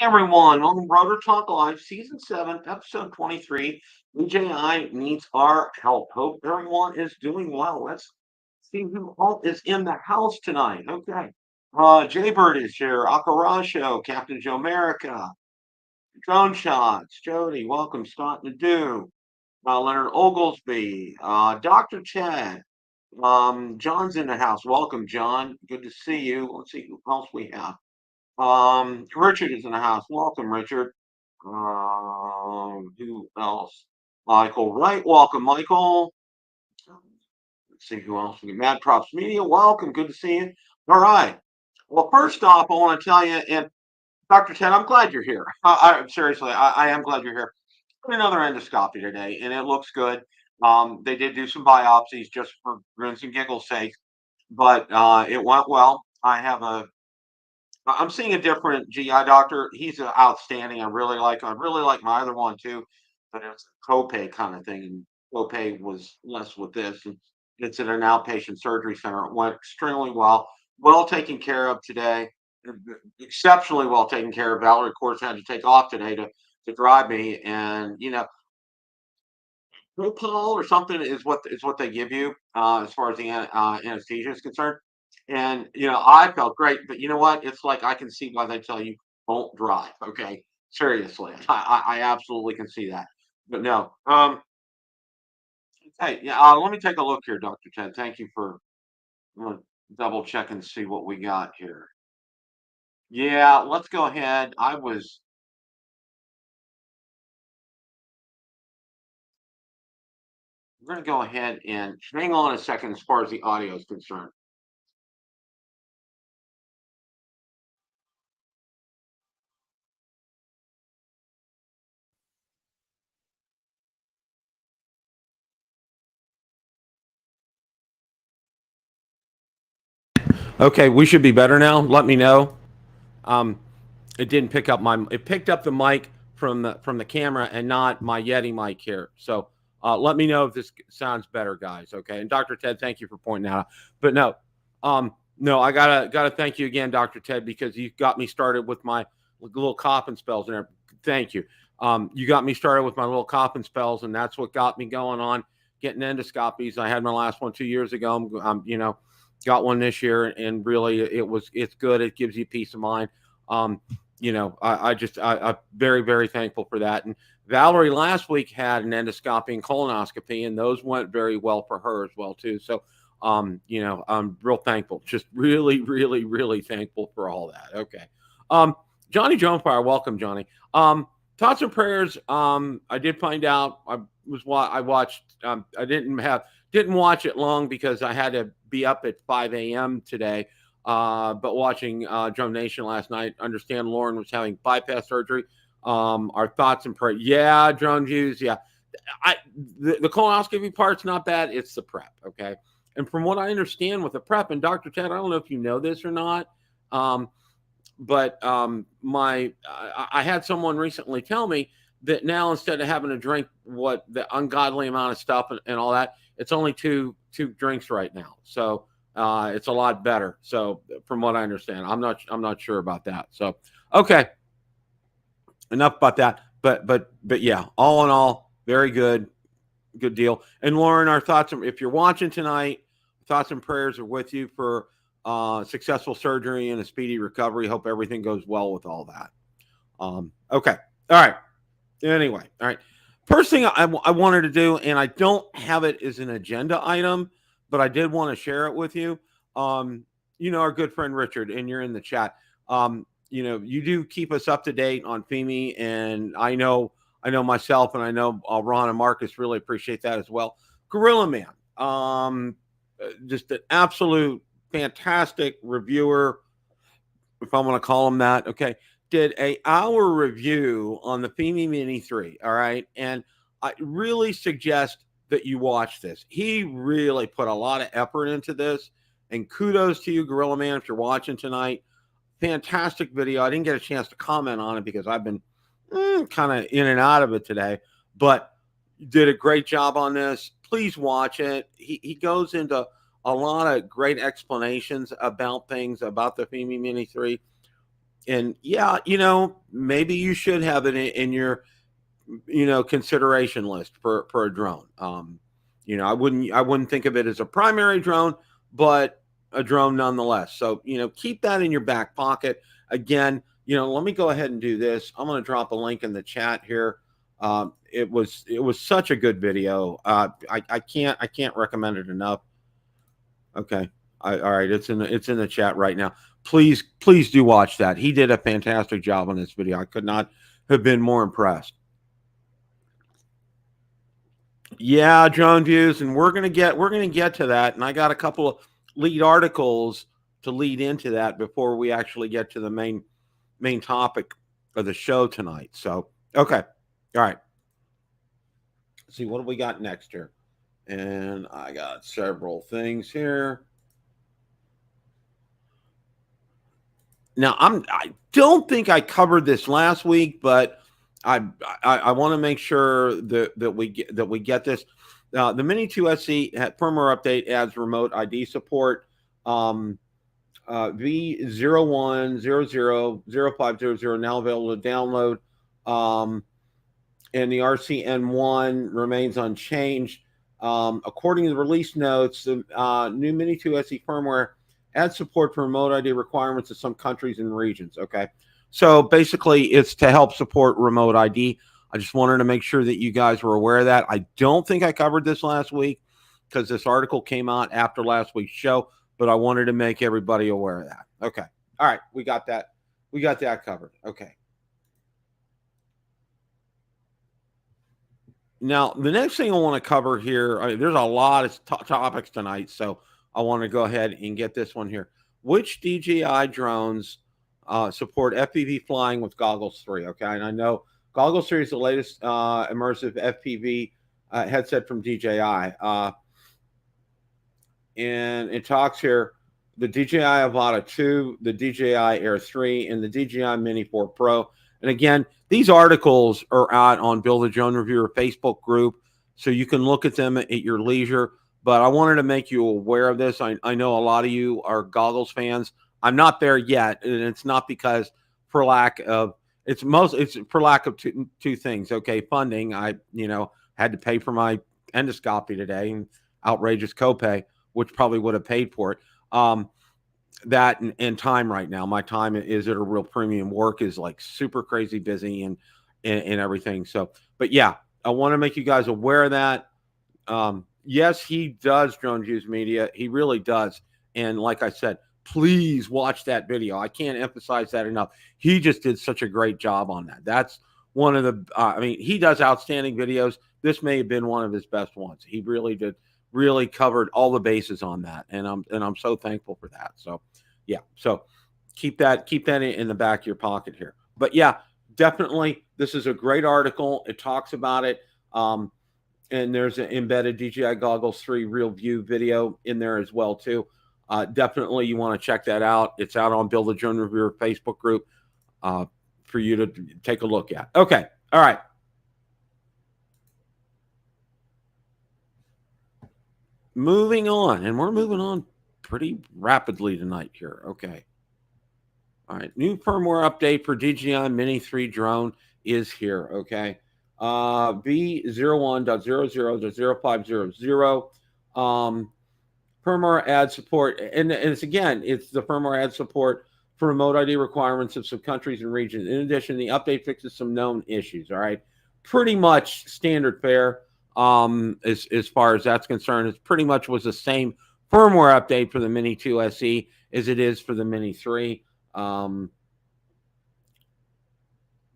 Everyone, welcome to Rotor Talk Live, Season 7, Episode 23. DJI needs our help. Hope everyone is doing well. Let's see who all is in the house tonight. Okay. Jaybird is here. Akarasho, Captain Joe America, Drone Shots, Jody, welcome, Scott Nadeau, Leonard Oglesby, Dr. Ted, John's in the house. Welcome, John. Good to see you. Let's see who else we have. Richard is in the house. Welcome, Richard. Who else? Michael Wright. Welcome, Michael. Let's see who else. Mad Props Media. Welcome. Good to see you. All right. Well, first off, I want to tell you, and Dr. Ted, I'm glad you're here. Seriously, I am glad you're here. Another endoscopy today, and it looks good. They did do some biopsies just for grins and giggles' sake, but it went well. I'm seeing a different GI doctor. He's outstanding. I really like my other one too, but it's a copay kind of thing. And copay was less with this. And it's at an outpatient surgery center. It went extremely well. Well taken care of today. Exceptionally well taken care of. Valerie, of course, had to take off today to drive me. And Propol or something is what they give you as far as the anesthesia is concerned. And I felt great, but you know what? It's like I can see why they tell you don't drive. Okay, seriously, I absolutely can see that. But no, hey, yeah, let me take a look here, Dr. Ted. Thank you for I'm gonna double check and see what we got here. Yeah, let's go ahead. We're gonna go ahead and hang on a second as far as the audio is concerned. Okay, we should be better now. Let me know. It didn't pick up it picked up the mic from the camera and not my Yeti mic here. So let me know if this sounds better, guys. Okay. And Dr. Ted, thank you for pointing that out. But no, I gotta thank you again, Dr. Ted, because you got me started with my little coughing spells and everything. Thank you. You got me started with my little coughing spells, and that's what got me going on getting endoscopies. I had my last one 2 years ago. Got one this year, and really it's good. It gives you peace of mind. I'm very, very thankful for that. And Valerie last week had an endoscopy and colonoscopy, and those went very well for her as well too. So, I'm real thankful. Just really, really, really thankful for all that. Okay. Johnny Jonefire, welcome, Johnny. Thoughts and prayers. I did find out I watched. I didn't watch it long because I had to be up at 5 a.m. today. But watching Drum Nation last night, understand Lauren was having bypass surgery. Our thoughts and prayers. Yeah, Drone Jews. Yeah, the colonoscopy part's not bad. It's the prep. Okay, and from what I understand with the prep, and Dr. Ted, I don't know if you know this or not, but I had someone recently tell me that now instead of having to drink the ungodly amount of stuff and all that, it's only two drinks right now. So it's a lot better. So from what I understand, I'm not sure about that. So okay, enough about that. But yeah, all in all, very good deal. And Lauren, our thoughts, if you're watching tonight, thoughts and prayers are with you for successful surgery and a speedy recovery. Hope everything goes well with all that. Okay. All right. Anyway. All right. First thing I wanted to do, and I don't have it as an agenda item, but I did want to share it with you. Our good friend Richard, and you're in the chat. You do keep us up to date on FEMI, and I know myself, and I know Ron and Marcus really appreciate that as well. Gorilla Man, just an absolute fantastic reviewer, if I want to call him that. Okay. Did an hour review on the FEMI Mini 3. All right. And I really suggest that you watch this. He really put a lot of effort into this, and kudos to you, Gorilla Man, if you're watching tonight. Fantastic video. I didn't get a chance to comment on it because I've been kind of in and out of it today, but did a great job on this. Please watch it. He goes into a lot of great explanations about things about the FEMI Mini 3. And yeah, maybe you should have it in your, consideration list for a drone. I wouldn't think of it as a primary drone, but a drone nonetheless. So, keep that in your back pocket. Again, let me go ahead and do this. I'm going to drop a link in the chat here. It was such a good video. I can't recommend it enough. Okay. All right. It's in the chat right now. Please do watch that. He did a fantastic job on this video. I could not have been more impressed. Yeah, drone views, and we're gonna get to that. And I got a couple of lead articles to lead into that before we actually get to the main topic of the show tonight. So, okay. All right. Let's see, what do we got next here? And I got several things here. Now, I don't think I covered this last week, but I want to make sure that we get this. The Mini 2 SE firmware update adds remote ID support. V01000500 now available to download. And the RC N1 remains unchanged. According to the release notes, the new Mini 2 SE firmware adds support for remote ID requirements in some countries and regions. Okay. So basically, it's to help support remote ID. I just wanted to make sure that you guys were aware of that. I don't think I covered this last week because this article came out after last week's show, but I wanted to make everybody aware of that. Okay. All right. We got that. We got that covered. Okay. Now, the next thing I want to cover here, there's a lot of topics tonight, so I want to go ahead and get this one here. Which DJI drones support FPV flying with Goggles 3? Okay, and I know Goggles 3 is the latest immersive FPV headset from DJI. And it talks here, the DJI Avata 2, the DJI Air 3, and the DJI Mini 4 Pro. And again, these articles are out on Build a Drone Reviewer Facebook group, so you can look at them at your leisure. But I wanted to make you aware of this. I know a lot of you are goggles fans. I'm not there yet, and it's not because for lack of it's for lack of two things. Okay, funding. I had to pay for my endoscopy today, and outrageous copay, which probably would have paid for it. That and time right now. My time is at a real premium. Work is like super crazy busy and everything. So, but yeah, I want to make you guys aware of that. Yes, he does drone use media. He really does. And like I said, please watch that video. I can't emphasize that enough. He just did such a great job on that. That's one of the, he does outstanding videos. This may have been one of his best ones. He really did. Really covered all the bases on that, and I'm so thankful for that. So, yeah, so keep that in the back of your pocket here. But yeah, definitely, this is a great article. It talks about it, and there's an embedded DJI Goggles 3 real view video in there as well too. Definitely, you want to check that out. It's out on Build a Drone Reviewer Facebook group for you to take a look at. Okay, all right. Moving on, and we're moving on pretty rapidly tonight here. Okay. All right. New firmware update for DJI Mini 3 drone is here. Okay. V01.00.0500. Firmware adds support. And it's the firmware adds support for remote ID requirements of some countries and regions. In addition, the update fixes some known issues. All right. Pretty much standard fare. As far as that's concerned, it pretty much was the same firmware update for the Mini 2 SE as it is for the Mini 3.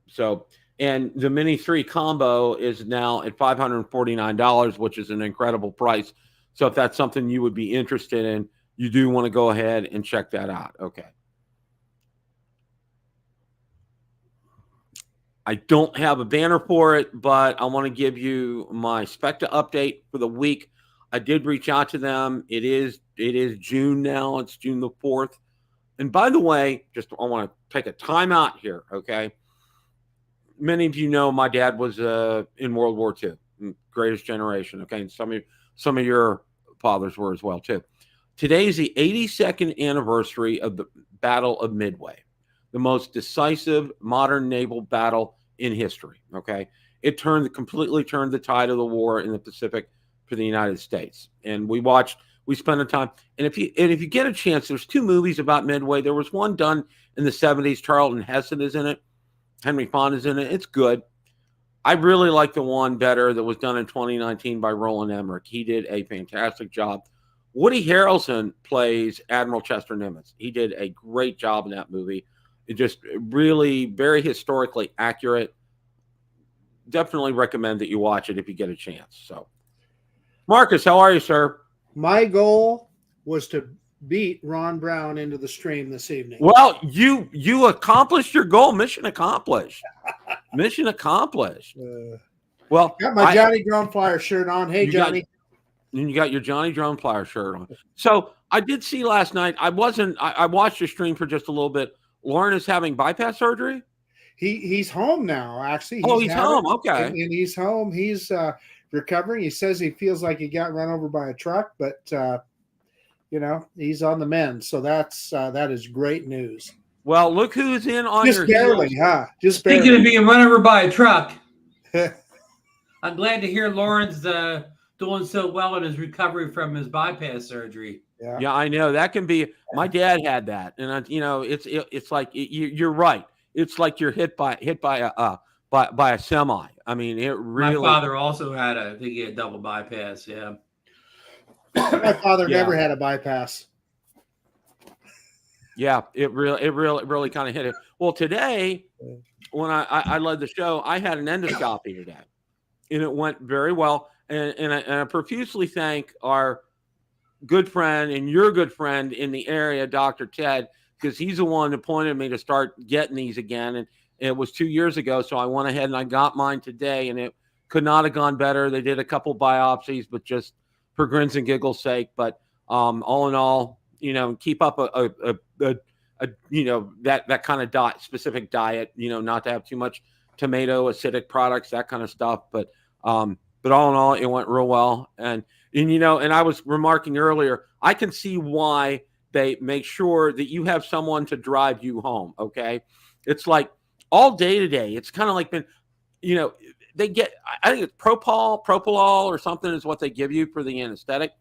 So, and the Mini 3 combo is now at $549, which is an incredible price. So if that's something you would be interested in, you do want to go ahead and check that out. Okay. I don't have a banner for it, but I want to give you my Specta update for the week. I did reach out to them. It is June now. It's June the 4th. And by the way, I want to take a time out here, okay? Many of you know my dad was in World War II, greatest generation, okay? And some of your fathers were as well too. Today is the 82nd anniversary of the Battle of Midway. the most decisive modern naval battle in history. Okay, it completely turned the tide of the war in the Pacific for the United States. And we spent the time. And if you get a chance, there's 2 movies about Midway. There was one done in the 70s. Charlton Heston is in it. Henry Fonda's in it. It's good. I really like the one better that was done in 2019 by Roland Emmerich. He did a fantastic job. Woody Harrelson plays Admiral Chester Nimitz. He did a great job in that movie. It just really very historically accurate. Definitely recommend that you watch it if you get a chance. So, Marcus, how are you, sir? My goal was to beat Ron Brown into the stream this evening. Well, you accomplished your goal. Mission accomplished. Mission accomplished. Well, got my Johnny Drone Flyer shirt on. Hey, Johnny. And you got your Johnny Drone Flyer shirt on. So I did see last night. I watched your stream for just a little bit. Lauren is having bypass surgery. He's home now. Actually, he's home. Okay, and he's home. He's recovering. He says he feels like he got run over by a truck, but he's on the mend. So that is great news. Well, look who's in on just your barely, heels. Huh? Just barely. Speaking of being run over by a truck, I'm glad to hear Lauren's doing so well in his recovery from his bypass surgery. Yeah, I know that can be. My dad had that, and it's like you're right. It's like you're hit by a semi. I mean, it really. My father also had I think he had double bypass. Yeah. My father never had a bypass. Yeah, it really kind of hit it. Well, today when I led the show, I had an endoscopy today, and it went very well. And I profusely thank our good friend and your good friend in the area, Dr. Ted, because he's the one that pointed me to start getting these again. And it was 2 years ago, so I went ahead and I got mine today, and it could not have gone better. They did a couple biopsies, but just for grins and giggles sake. But all in all, keep up that kind of specific diet, not to have too much tomato, acidic products, that kind of stuff. But all in all, it went real well. And I was remarking earlier, I can see why they make sure that you have someone to drive you home. Okay. It's like all day today. It's kind of like they get, I think it's propofol or something is what they give you for the anesthetic.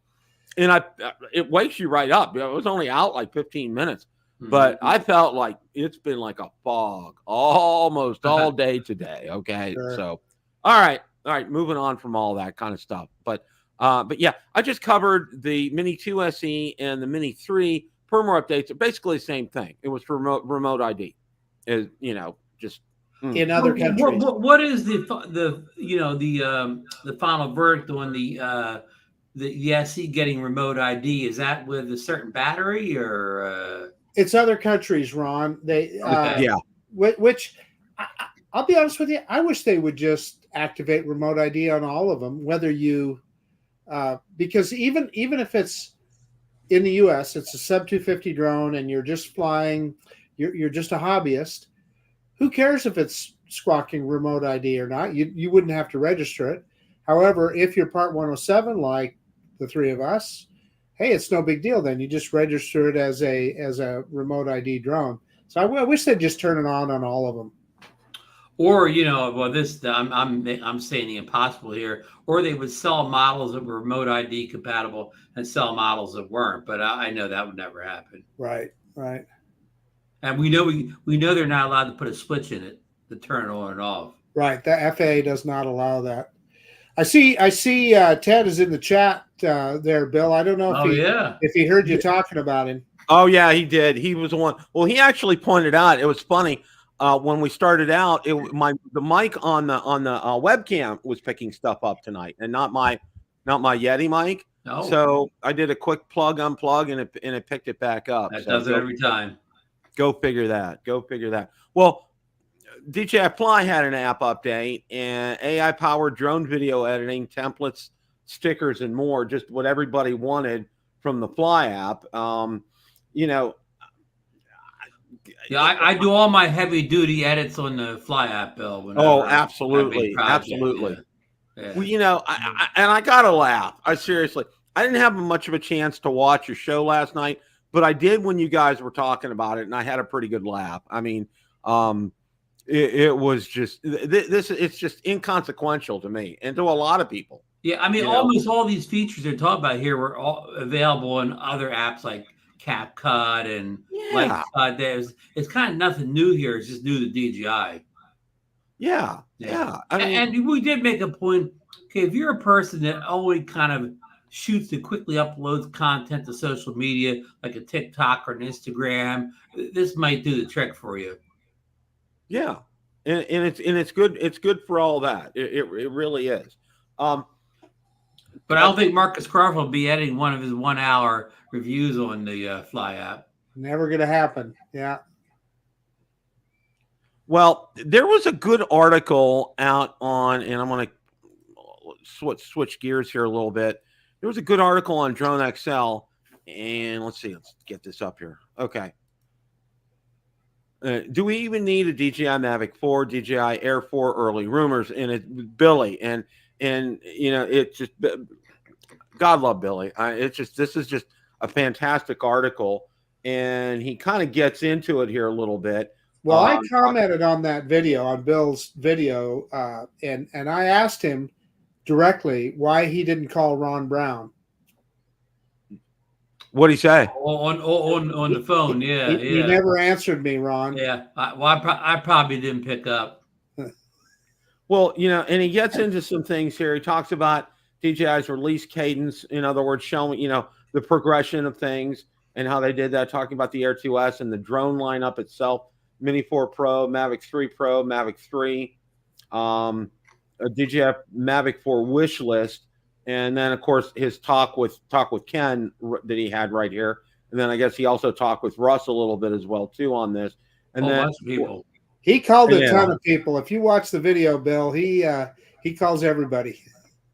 And it wakes you right up. It was only out like 15 minutes, but I felt like it's been like a fog almost all day today. Okay. Sure. So, all right. Moving on from all that kind of stuff. But yeah, I just covered the Mini 2 SE and the Mini 3 firmware updates. Are basically the same thing. It was for remote ID. Just in other countries. What is the final verdict on the SE getting remote ID? Is that with a certain battery or? It's other countries, Ron. They which I'll be honest with you. I wish they would just activate remote ID on all of them, whether you. Because even if it's in the U.S., it's a sub 250 drone, and you're just flying, you're just a hobbyist. Who cares if it's squawking remote ID or not? You wouldn't have to register it. However, if you're Part 107, like the three of us, hey, it's no big deal. Then you just register it as a remote ID drone. So I wish they'd just turn it on all of them. Or I'm saying the impossible here. Or they would sell models that were remote ID compatible and sell models that weren't. But I know that would never happen. Right. And we know they're not allowed to put a switch in it to turn it on and off. Right. The FAA does not allow that. I see. Ted is in the chat there, Bill. I don't know if he heard you talking about him. Oh yeah, he did. He was the one. Well, he actually pointed out. It was funny. When we started out, the mic on the webcam was picking stuff up tonight, and not my Yeti mic. No. So I did a quick unplug, and it picked it back up. That does it every time. Go figure that. Well, DJI Fly had an app update, and AI-powered drone video editing, templates, stickers, and more. Just what everybody wanted from the Fly app. Yeah, I do all my heavy duty edits on the Fly app, Bill. Absolutely. Yeah. Well, I gotta laugh. I didn't have much of a chance to watch your show last night, but I did when you guys were talking about it, and I had a pretty good laugh. I mean, it was just this. It's just inconsequential to me and to a lot of people. Yeah, I mean, almost all these features they're talking about here were all available in other apps like CapCut and it's kind of nothing new here. It's just new to DJI. Yeah. I mean, and we did make a point. Okay, if you're a person that only kind of shoots and quickly uploads content to social media, like a TikTok or an Instagram, this might do the trick for you. Yeah, and it's good. It's good for all that. It really is. But I don't think Marcus Crawford will be editing one of his 1 hour reviews on the Fly app. Never going to happen. Yeah. Well, there was a good article out on, and I'm going to switch gears here a little bit. There was a good article on Drone XL, and let's get this up here. Okay. Do we even need a DJI Mavic 4, DJI Air 4 early rumors? And it's Billy, and it's just, God love Billy. This is just a fantastic article, and he kind of gets into it here a little bit. Well, I commented on that video, on Bill's video, and I asked him directly why he didn't call Ron Brown. What'd he say? On the phone, He never answered me, Ron. Yeah, I probably didn't pick up. Well, and he gets into some things here. He talks about DJI's release cadence. In other words, showing, the progression of things and how they did that, talking about the Air 2S and the drone lineup itself, Mini 4 Pro, Mavic 3 Pro, Mavic 3, a DJI Mavic 4 wish list, and then, of course, his talk with Ken that he had right here. And then I guess he also talked with Russ a little bit as well, too, on this. And then people. He called a ton of people. If you watch the video, Bill, he calls everybody.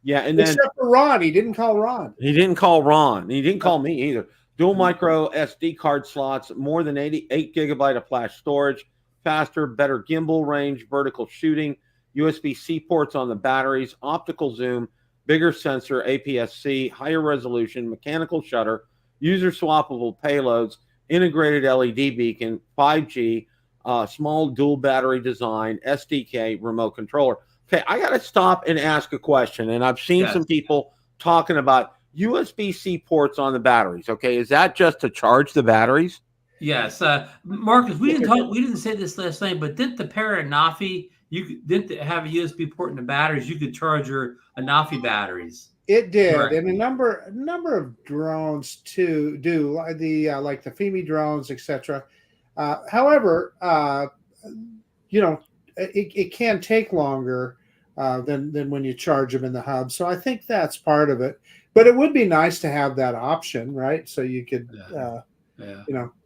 Yeah, and then except for Ron, he didn't call Ron. He didn't call Ron. He didn't call me either. Dual micro SD card slots, more than 8 gigabyte of flash storage, faster, better gimbal range, vertical shooting, USB-C ports on the batteries, optical zoom, bigger sensor, APS-C, higher resolution, mechanical shutter, user swappable payloads, integrated LED beacon, 5G. Small dual battery design, SDK, remote controller. Okay, I got to stop and ask a question. And I've seen some people talking about USB-C ports on the batteries. Okay, is that just to charge the batteries? Yes, Marcus. We didn't say this last night, but didn't the pair of Anafi, didn't have a USB port in the batteries? You could charge your Anafi batteries. It did, right. And a number of drones too do the like the FEMI drones, etc. However, it can take longer than when you charge them in the hub. So I think that's part of it. But it would be nice to have that option, right? So you could,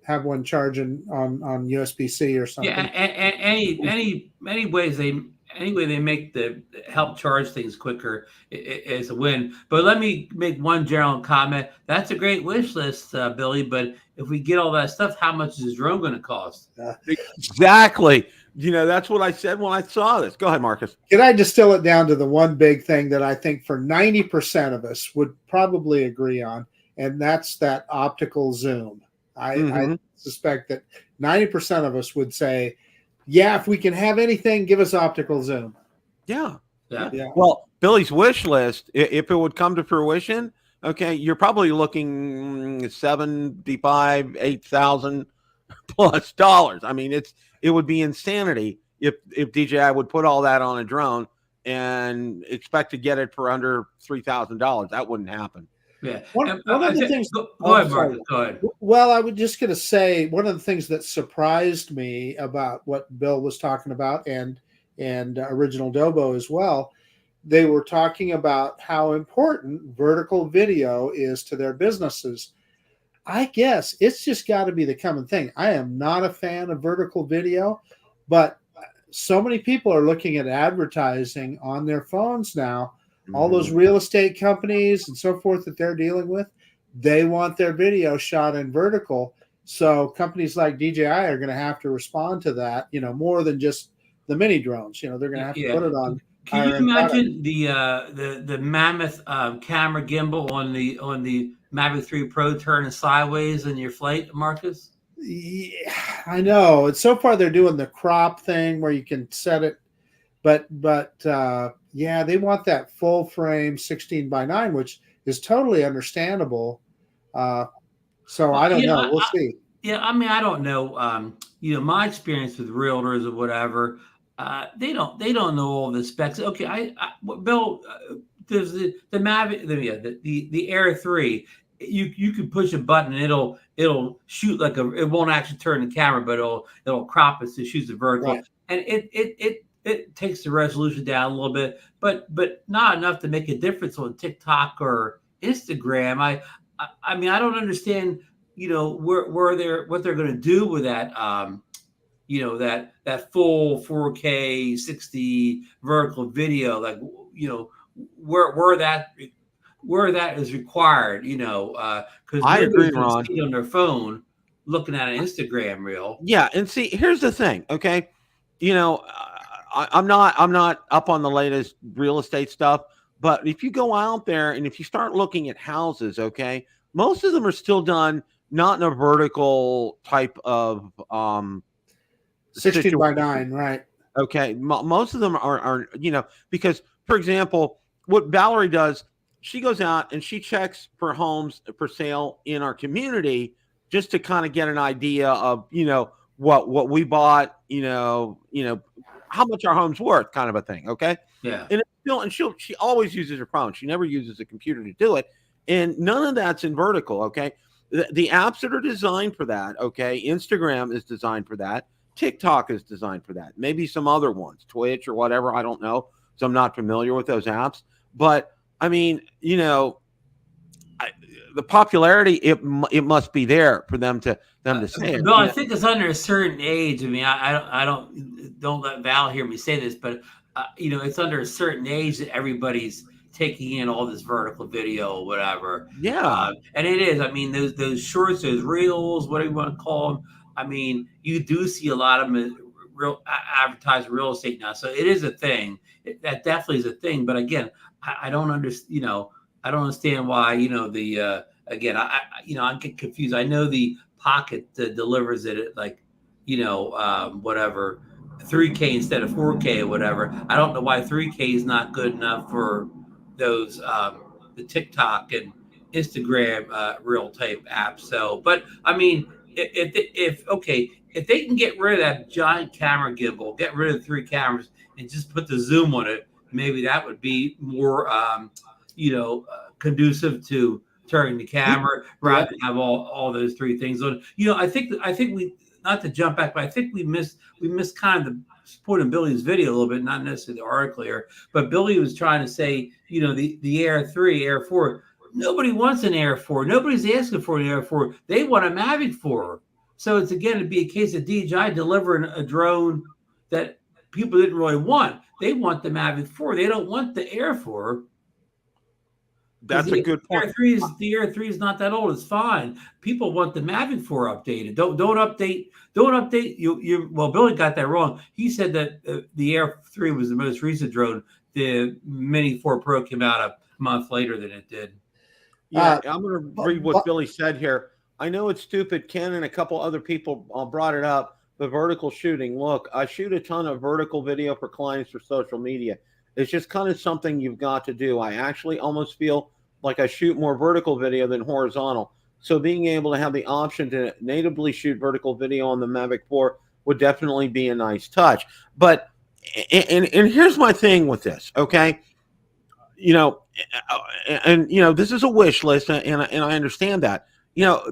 have one charging on USB-C or something. Yeah, any way they make the help charge things quicker is a win. But let me make one general comment. That's a great wish list, Billy. But if we get all that stuff, how much is this drone going to cost? Exactly. That's what I said when I saw this. Go ahead, Marcus. Can I distill it down to the one big thing that I think for 90% of us would probably agree on, and that's that optical zoom. I suspect that 90% of us would say, yeah, if we can have anything, give us optical zoom. Yeah. Well, Billy's wish list, if it would come to fruition, okay, you're probably looking $75,000, $8,000 plus dollars. I mean, it would be insanity if DJI would put all that on a drone and expect to get it for under $3,000. That wouldn't happen. Yeah. One of the things. Go ahead, Marcus. Go ahead. Well, I was just going to say one of the things that surprised me about what Bill was talking about and Original Dobo as well. They were talking about how important vertical video is to their businesses. I guess it's just got to be the common thing. I am not a fan of vertical video, but so many people are looking at advertising on their phones now. All those real estate companies and so forth that they're dealing with, they want their video shot in vertical. So companies like DJI are going to have to respond to that, more than just the mini drones. They're going to have to put it on Can you imagine the mammoth camera gimbal on the Mavic 3 Pro turning sideways in your flight, Marcus? Yeah, I know. And so far they're doing the crop thing where you can set it, but yeah, they want that full frame 16:9, which is totally understandable. So I don't know. We'll see. Yeah, I mean, I don't know. My experience with realtors or whatever, they don't know all the specs. Okay, Bill, there's the Mavic, the Air 3. You can push a button and it'll shoot it won't actually turn the camera, but it'll crop it so it shoots the vertical, right. And it takes the resolution down a little bit, but not enough to make a difference on TikTok or Instagram. I mean, I don't understand, what they're going to do with that, that full 4K 60 vertical video, where that is required, because I agree, Ron. See on their phone looking at an Instagram reel. Yeah, and see, here's the thing, okay? I'm not up on the latest real estate stuff, but if you go out there and if you start looking at houses, okay, most of them are still done not in a vertical type of 16:9, right? Okay, most of them are because, for example, what Valerie does, she goes out and she checks for homes for sale in our community just to kind of get an idea of what we bought, how much our home's worth, kind of a thing. Okay. Yeah. And she always uses her phone. She never uses a computer to do it. And none of that's in vertical. Okay. The apps that are designed for that. Okay. Instagram is designed for that. TikTok is designed for that. Maybe some other ones, Twitch or whatever. I don't know. So I'm not familiar with those apps, but I mean, the popularity, it must be there for them to say it. Bill, I think it's under a certain age. I mean, I don't let Val hear me say this, but it's under a certain age that everybody's taking in all this vertical video or whatever. Yeah, and it is. I mean, those shorts, those reels, whatever you want to call them. I mean, you do see a lot of them advertise real estate now, so it is a thing. That definitely is a thing. But again, I don't understand. I don't understand why. Again, I get confused. I know the Pocket delivers it at whatever 3K instead of 4K or whatever. I don't know why 3K is not good enough for those the TikTok and Instagram reel type apps. So, but I mean, if they can get rid of that giant camera gimbal, get rid of the 3 cameras, and just put the zoom on it, maybe that would be more conducive to turning the camera rather than have all those 3 things on. I think we, not to jump back, but I think we missed kind of the point of Billy's video a little bit, not necessarily the article here, but Billy was trying to say, the Air 3, Air 4, nobody wants an Air 4. Nobody's asking for an Air 4. They want a Mavic 4. So it's, again, it'd be a case of DJI delivering a drone that people didn't really want. They want the Mavic 4. They don't want the Air 4. That's a good point. The Air 3 is not that old. It's fine. People want the Mavic 4 updated. Don't update. Well, Billy got that wrong. He said that the Air 3 was the most recent drone. The Mini 4 Pro came out a month later than it did. Yeah, I'm going to read what Billy said here. I know it's stupid. Ken and a couple other people brought it up. The vertical shooting. Look, I shoot a ton of vertical video for clients for social media. It's just kind of something you've got to do. I actually almost feel like I shoot more vertical video than horizontal. So being able to have the option to natively shoot vertical video on the Mavic 4 would definitely be a nice touch. But, and here's my thing with this, okay? This is a wish list, and I understand that.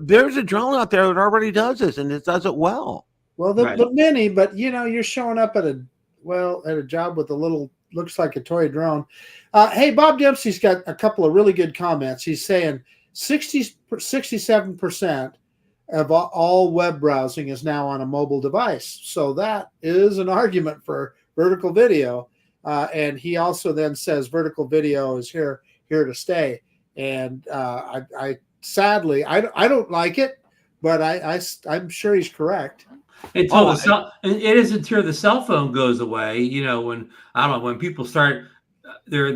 There's a drone out there that already does this, and it does it well. Well, the Mini, but you're showing up at a job with a little, looks like a toy drone. Hey, Bob Dempsey's got a couple of really good comments. He's saying 67% of all web browsing is now on a mobile device. So that is an argument for vertical video. And he also then says vertical video is here to stay. And I sadly, I don't like it, but I'm sure he's correct. Until and it is until the cell phone goes away. You know, when I don't know, when people start their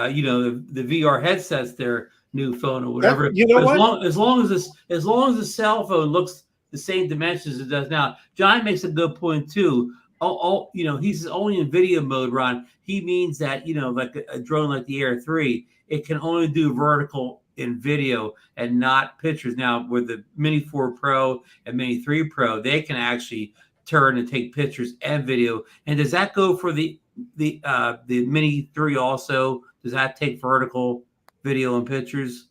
you know, the VR headsets, their new phone or whatever. You know what? As long as the cell phone looks the same dimensions it does now. John makes a good point too. You know, he's only in video mode, Ron. He means that, you know, like a drone like the Air 3, it can only do vertical in video and not pictures. Now, with the Mini 4 Pro and Mini 3 Pro, they can actually turn and take pictures and video. And does that go for the Mini 3 also? Does that take vertical video and pictures?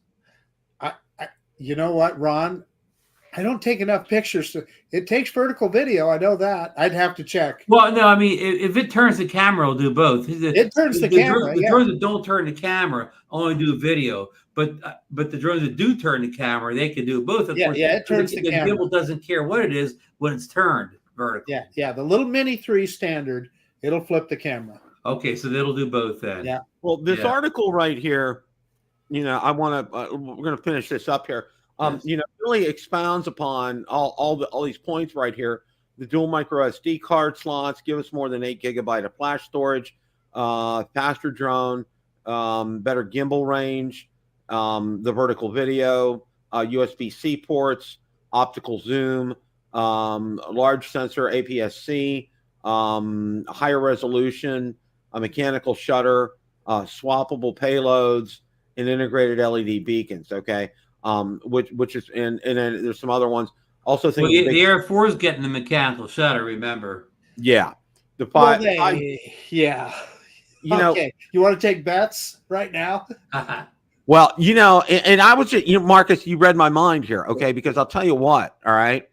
You know what, Ron? I don't take enough pictures. It takes vertical video. I know that. I'd have to check. Well, no, I mean, if it turns the camera, it'll do both. It turns the camera. The drones that don't turn the camera only do video. But the drones that do turn the camera, they can do both. Of course, it turns the camera. The gimbal doesn't care what it is when it's turned vertical. Yeah. The little Mini 3 standard, it'll flip the camera. Okay, so that'll do both then. Yeah. Well, this article right here, you know, I want to. We're going to finish this up here. You know, really expounds upon all these points right here. The dual micro SD card slots give us more than 8 GB of flash storage, faster drone, better gimbal range, the vertical video, USB-C ports, optical zoom, large sensor APS-C, higher resolution, a mechanical shutter, swappable payloads, and integrated LED beacons. Okay. Which is and then there's some other ones. Also, think the Air 4 is getting the mechanical shutter. Remember? Yeah, the five. Yeah. You know, you want to take bets right now? Well, you know, and I was just, you know, Marcus, you read my mind here, okay? Because I'll tell you what, all right.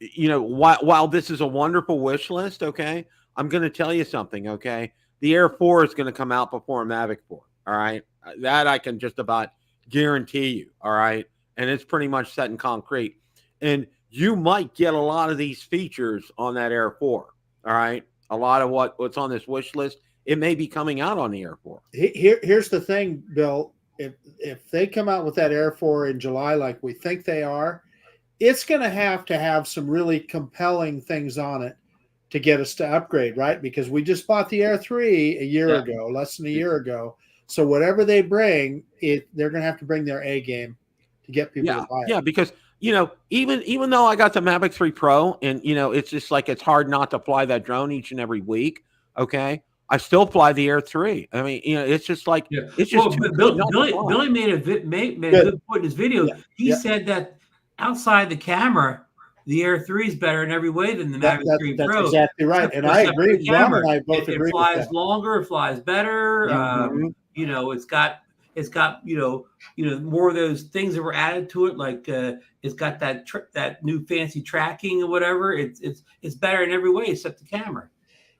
You know, while this is a wonderful wish list, okay, I'm going to tell you something, okay. The Air 4 is going to come out before a Mavic 4, all right. That I can just about guarantee you, all right, and it's pretty much set in concrete, and you might get a lot of these features on that Air 4, all right. A lot of what's on this wish list, it may be coming out on the Air 4. Here's the thing, Bill. If they come out with that Air 4 in July, like we think they are, it's going to have some really compelling things on it to get us to upgrade, right? Because we just bought the Air 3 a year ago, less than a year ago. So whatever they bring, they're going to have to bring their A game to get people to buy it. Yeah, because, you know, even though I got the Mavic 3 Pro and, you know, it's just like it's hard not to fly that drone each and every week, okay? I still fly the Air 3. I mean, you know, it's just like it's just Billy made a good point in his video. Yeah. He said that outside the camera, the Air 3 is better in every way than the Mavic 3 Pro. That's exactly right. And I agree. Ron and I both agree. It flies longer, it flies better. You know, it's got you know more of those things that were added to it, like it's got that new fancy tracking or whatever. It's better in every way except the camera.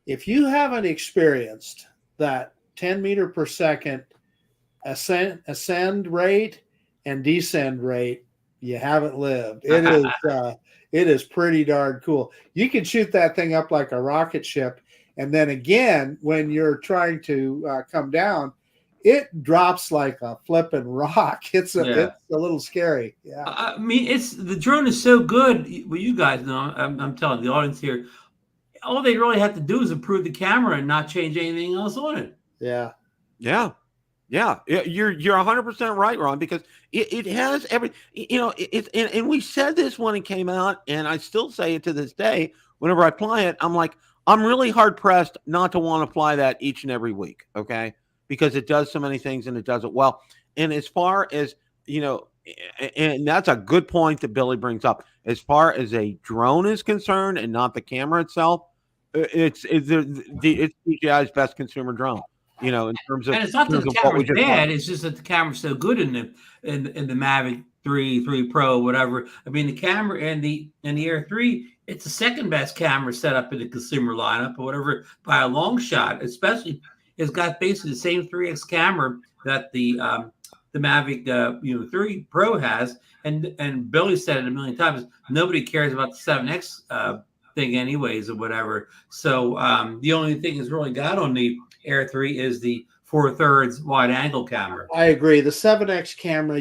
If you haven't experienced that 10 meter per second ascend rate and descend rate, you haven't lived. It is pretty darn cool. You can shoot that thing up like a rocket ship, and then again, when you're trying to come down, it drops like a flipping rock. It's a little scary. Yeah, I mean, the drone is so good. Well, you guys know, I'm telling the audience here, all they really have to do is improve the camera and not change anything else on it. Yeah. You're 100% right, Ron, because it has every, you know, and we said this when it came out, and I still say it to this day. Whenever I fly it, I'm like, I'm really hard pressed not to want to fly that each and every week. Okay. Because it does so many things and it does it well. And as far as, you know, and that's a good point that Billy brings up. As far as a drone is concerned and not the camera itself, it's DJI's best consumer drone. You know, in terms of, and it's not that the camera's bad. It's just that the camera's so good in the Mavic 3 Pro, whatever. I mean, the camera and the Air 3, it's the second best camera set up in the consumer lineup or whatever by a long shot. Especially, it's got basically the same 3x camera that the Mavic 3 Pro has, and Billy said it a million times. Nobody cares about the 7x thing, anyways, or whatever. So the only thing that's really got on the Air 3 is the 4/3 wide angle camera. I agree. The 7x camera,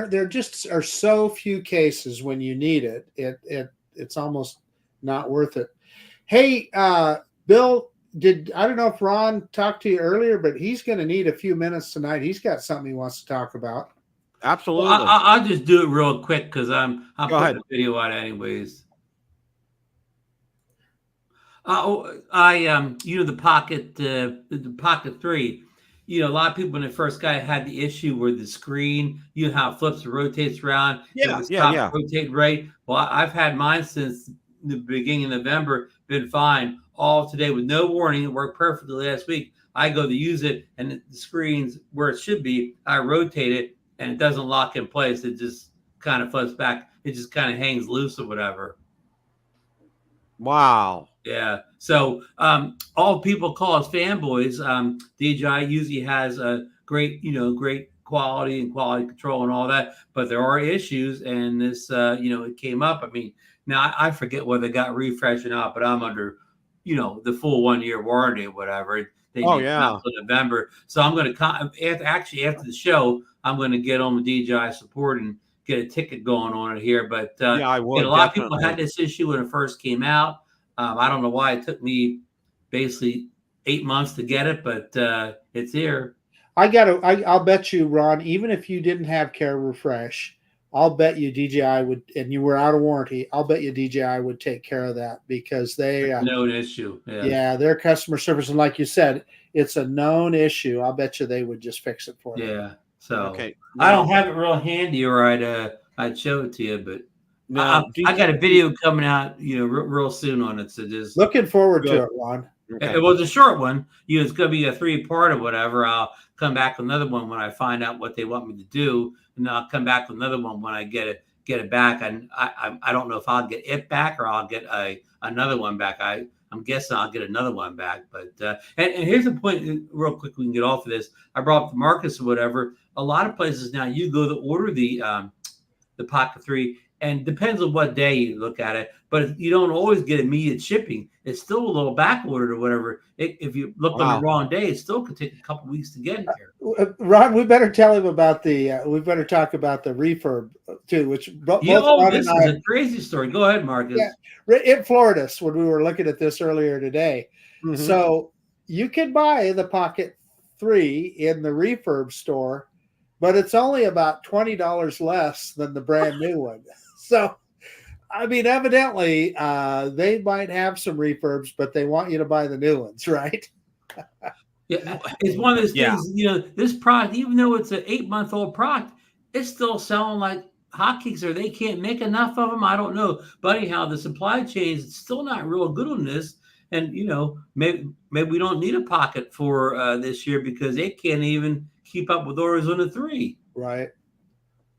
there just are so few cases when you need it. It's almost not worth it. Hey, Bill, I don't know if Ron talked to you earlier, but he's going to need a few minutes tonight. He's got something he wants to talk about. Absolutely. Well, I'll just do it real quick because I'm putting the video out anyways. The Pocket 3. A lot of people when it first got had the issue where the screen, how it flips and rotates around. Rotate right. Well, I've had mine since the beginning of November, been fine all today with no warning. It worked perfectly last week. I go to use it and the screen's where it should be. I rotate it and it doesn't lock in place. It just kind of flips back. It just kind of hangs loose or whatever. Wow. Yeah. So all people call us fanboys. DJI usually has a great quality and quality control and all that, but there are issues, and this it came up. I mean, now I forget whether they got refreshed or not, but I'm under the full 1 year warranty or whatever. They until November. So I'm going to after the show, I'm going to get on with DJI support and get a ticket going on it here. But I would. A lot of people had this issue when it first came out. I don't know why it took me basically 8 months to get it, but it's here. I'll bet you, Ron, even if you didn't have Care Refresh, I'll bet you DJI would, and you were out of warranty, I'll bet you DJI would take care of that because they known issue. Yeah, their customer service, and like you said, it's a known issue. I'll bet you they would just fix it for you. Yeah. So I don't have it real handy, or I'd show it to you, but I got a video coming out, real soon on it. So just looking forward to it, Ron. Okay. It was a short one. It's going to be a 3-part or whatever. I'll come back with another one when I find out what they want me to do, and then I'll come back with another one when I get it back. And I don't know if I'll get it back or I'll get another one back. I'm guessing I'll get another one back. But and here's the point, real quick, we can get off of this. I brought up the Marcus or whatever. A lot of places now you go to order the Pocket 3. And depends on what day you look at it, but you don't always get immediate shipping. It's still a little back ordered or whatever. If you look on the wrong day, it still could take a couple weeks to get here. Ron, we better tell him about we better talk about the refurb too, which this is a crazy story. Go ahead, Marcus. Yeah, it floored us when we were looking at this earlier today. Mm-hmm. So you can buy the Pocket 3 in the refurb store, but it's only about $20 less than the brand new one. So, I mean, evidently, they might have some refurbs, but they want you to buy the new ones, right? Yeah, it's one of those things, this product, even though it's an 8-month-old product, it's still selling like hotcakes, or they can't make enough of them. I don't know. But anyhow, the supply chain is still not real good on this. And, maybe we don't need a Pocket for this year because they can't even keep up with orders on the 3. Right.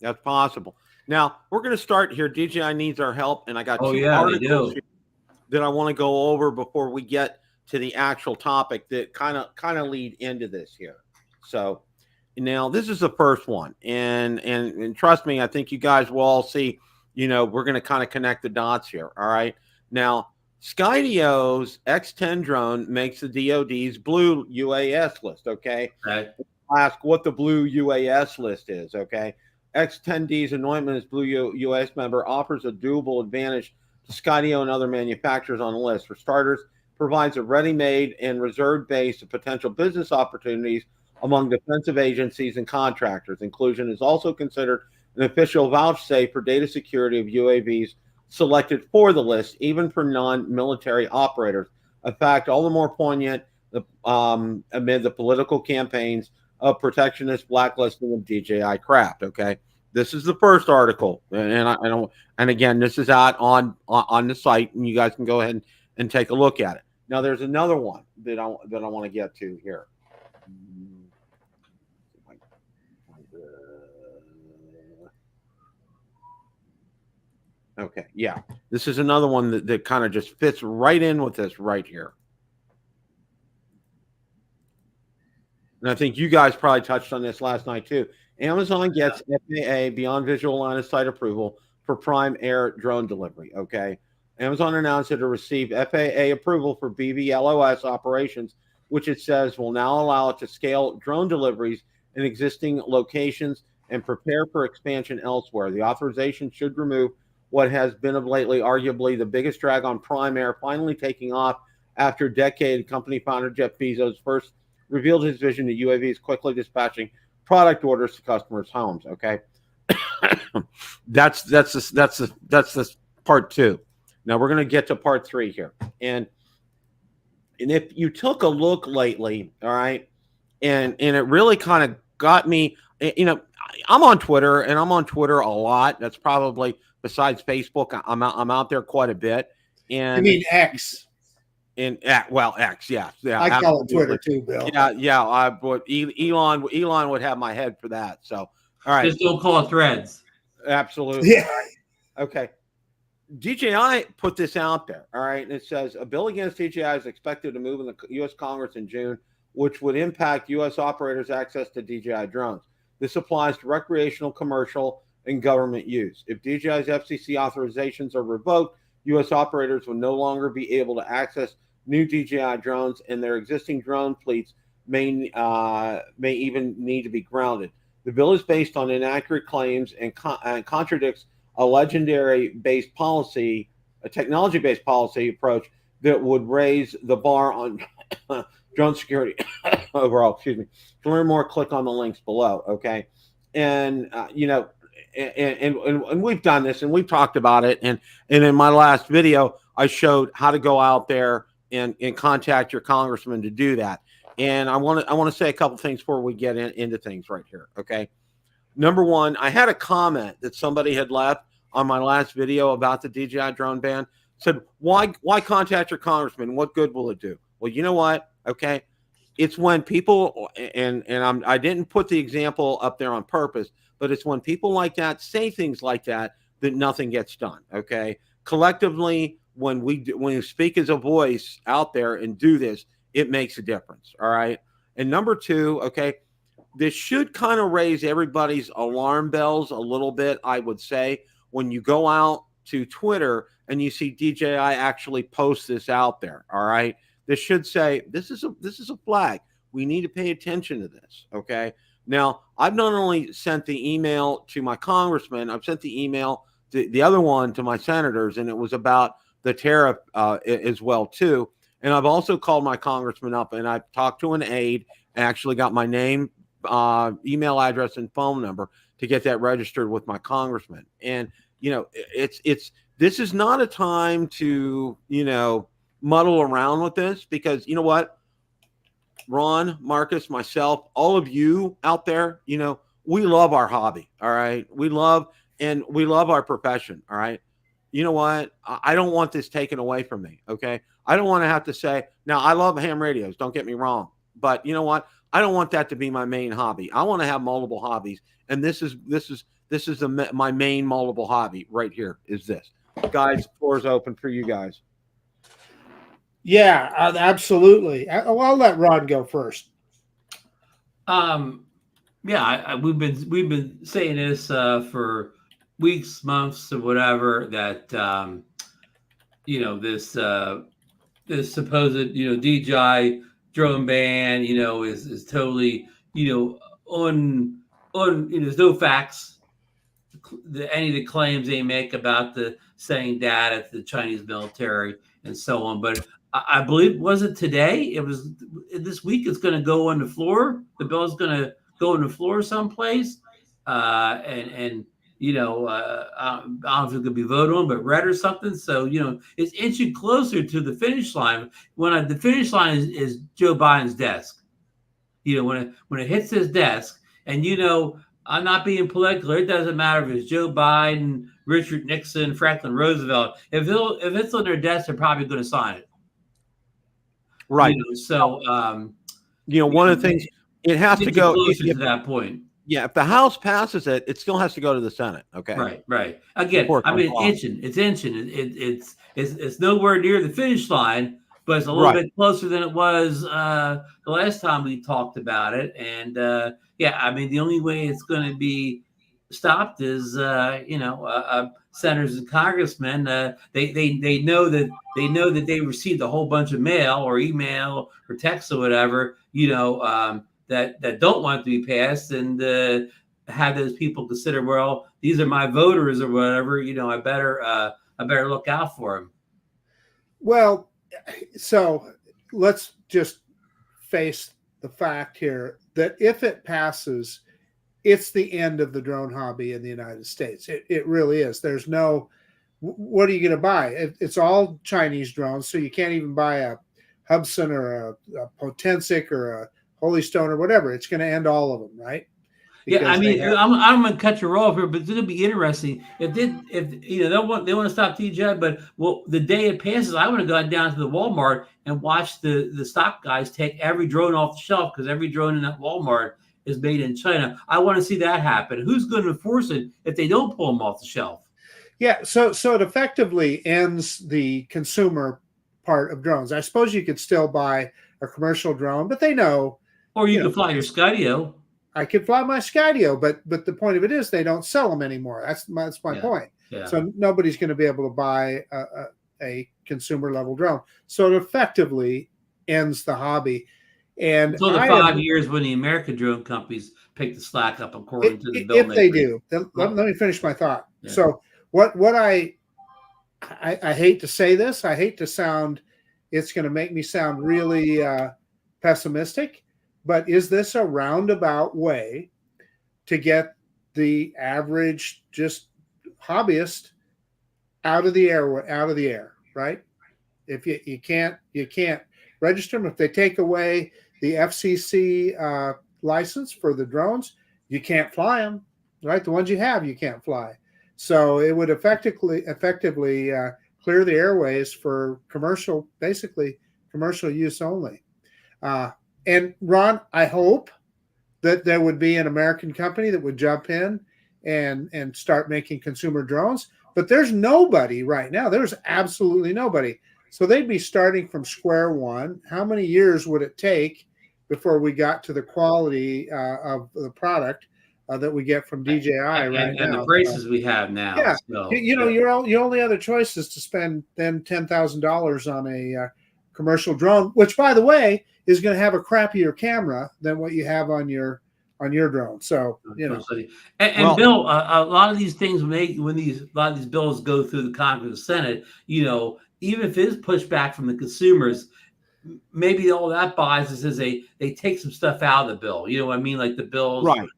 That's possible. Now, we're going to start here. DJI needs our help, and I got two articles that I want to go over before we get to the actual topic that kind of lead into this here. So, now this is the first one, and trust me, I think you guys will all see, we're going to kind of connect the dots here, all right? Now, Skydio's X10 drone makes the DoD's blue UAS list, okay? Right. Ask what the blue UAS list is, okay? X10D's anointment as blue UAS member offers a doable advantage to Skydio and other manufacturers on the list. For starters, provides a ready-made and reserved base of potential business opportunities among defensive agencies and contractors. Inclusion is also considered an official vouchsafe for data security of UAVs selected for the list, even for non-military operators. A fact all the more poignant amid the political campaigns of protectionist blacklisting of DJI craft. Okay, this is the first article, and again, this is out on the site, and you guys can go ahead and take a look at it. Now, there's another one that I want to get to here. Okay, yeah, this is another one that kind of just fits right in with this right here. And I think you guys probably touched on this last night too. Amazon gets FAA beyond visual line of sight approval for Prime Air drone delivery. Okay. Amazon announced it will receive FAA approval for BVLOS operations, which it says will now allow it to scale drone deliveries in existing locations and prepare for expansion elsewhere. The authorization should remove what has been of lately arguably the biggest drag on Prime Air finally taking off after a decade. Company founder Jeff Bezos first revealed his vision to UAVs, quickly dispatching product orders to customers' homes. Okay, that's the part 2. Now we're going to get to part 3 here, and if you took a look lately, all right, and it really kind of got me. I'm on Twitter, and I'm on Twitter a lot. That's probably, besides Facebook, I'm out there quite a bit. And you mean X? X, yeah. I call it Twitter too, Bill. Yeah. Elon would have my head for that. So, all right, just don't call it Threads. Absolutely. Yeah. Okay. DJI put this out there, all right, and it says a bill against DJI is expected to move in the U.S. Congress in June, which would impact U.S. operators' access to DJI drones. This applies to recreational, commercial, and government use. If DJI's FCC authorizations are revoked, U.S. operators will no longer be able to access new DJI drones, and their existing drone fleets may even need to be grounded. The bill is based on inaccurate claims and contradicts a technology-based policy approach that would raise the bar on drone security overall. Excuse me. To learn more, click on the links below. Okay, and and we've done this and we've talked about it. And in my last video, I showed how to go out there and contact your congressman to do that. And I want to say a couple things before we get into things right here. Okay. Number one, I had a comment that somebody had left on my last video about the DJI drone ban. Said, why contact your congressman? What good will it do? Well, you know what? Okay. It's when people, and I didn't put the example up there on purpose, but it's when people like that say things like that nothing gets done. Okay. Collectively, when we speak as a voice out there and do this, it makes a difference. All right. And number two, okay, this should kind of raise everybody's alarm bells a little bit, I would say, when you go out to Twitter and you see DJI actually post this out there. All right. This should say, this is a flag. We need to pay attention to this. Okay. Now, I've not only sent the email to my congressman, I've sent the email, the other one to my senators, and it was about the tariff as well, too. And I've also called my congressman up, and I've talked to an aide and actually got my name, email address, and phone number to get that registered with my congressman. And, this is not a time to, muddle around with this, because you know what? Ron, Marcus, myself, all of you out there, we love our hobby. All right. We love our profession. All right. You know what? I don't want this taken away from me. Okay. I don't want to have to say, now I love ham radios. Don't get me wrong. But you know what? I don't want that to be my main hobby. I want to have multiple hobbies. And this is my main multiple hobby right here is this. Guys, floor is open for you guys. Yeah, absolutely. I'll let Ron go first. Yeah, we've been saying this for weeks, months, or whatever, that this supposed DJI drone ban is totally on there's no facts. Any of the claims they make about the sending data to the Chinese military and so on, but I believe, was it today? It was this week. It's going to go on the floor. The bill is going to go on the floor someplace, I don't know if it's going to be voted on, but read or something. So it's inching closer to the finish line. When the finish line is Joe Biden's desk. When it hits his desk, and I'm not being political. It doesn't matter if it's Joe Biden, Richard Nixon, Franklin Roosevelt. If it's on their desk, they're probably going to sign it. Right. One of the things, it has to go to that point. Yeah. If the House passes it, it still has to go to the Senate. Okay. Right. Again, it's inching. It's nowhere near the finish line, but it's a little bit closer than it was the last time we talked about it. And the only way it's going to be stopped is senators and congressmen. They know that they received a whole bunch of mail or email or text or whatever that don't want it to be passed, and have those people consider, well, these are my voters or whatever, I better look out for them. Well, so let's just face the fact here that if it passes, it's the end of the drone hobby in the United States. It really is. There's no, what are you going to buy? It's all Chinese drones, so you can't even buy a Hubsan or a Potensic or a Holy Stone or whatever. It's going to end all of them, right? Because yeah, I mean, I'm going to cut your roll here, but it's going to be interesting. If they want to stop DJI, but the day it passes, I want to go down to the Walmart and watch the stock guys take every drone off the shelf, because every drone in that Walmart is made in China. I want to see that happen. Who's going to enforce it if they don't pull them off the shelf? Yeah, so it effectively ends the consumer part of drones. I suppose you could still buy a commercial drone, but they know. Or you can fly your Skydio. I could fly my Skydio, but the point of it is they don't sell them anymore. That's my point. Yeah. So nobody's going to be able to buy a consumer level drone. So it effectively ends the hobby. And so the 5 years when the American drone companies pick the slack up, according to the bill. If they do, let me finish my thought. Yeah. So what I hate to say this, I hate to sound, it's going to make me sound really pessimistic, but is this a roundabout way to get the average just hobbyist out of the air, right? If you can't register them. If they take away the FCC license for the drones, you can't fly them, right? The ones you have, you can't fly. So it would effectively clear the airways for basically commercial use only. And Ron, I hope that there would be an American company that would jump in and start making consumer drones. But there's nobody right now. There's absolutely nobody. So they'd be starting from square one. How many years would it take before we got to the quality of the product that we get from DJI right now? And the braces we have now. Yeah. So, your only other choice is to spend then $10,000 on a commercial drone, which, by the way, is going to have a crappier camera than what you have on your drone. So and Bill, a lot of these things when a lot of these bills go through the Congress and Senate, even if it is pushback from the consumers, maybe all that buys is they take some stuff out of the bill. You know what I mean? Like the bills, right?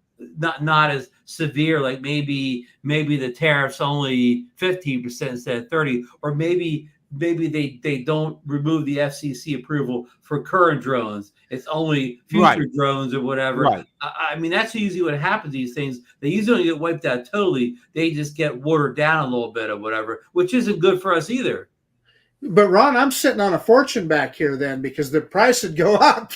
Not as severe. Like maybe the tariff's only 15% instead of 30%, or maybe they don't remove the FCC approval for current drones. It's only future drones or whatever. Right. I mean, that's usually what happens. These things, they usually don't get wiped out totally. They just get watered down a little bit or whatever, which isn't good for us either. But Ron, I'm sitting on a fortune back here then, because the price would go up.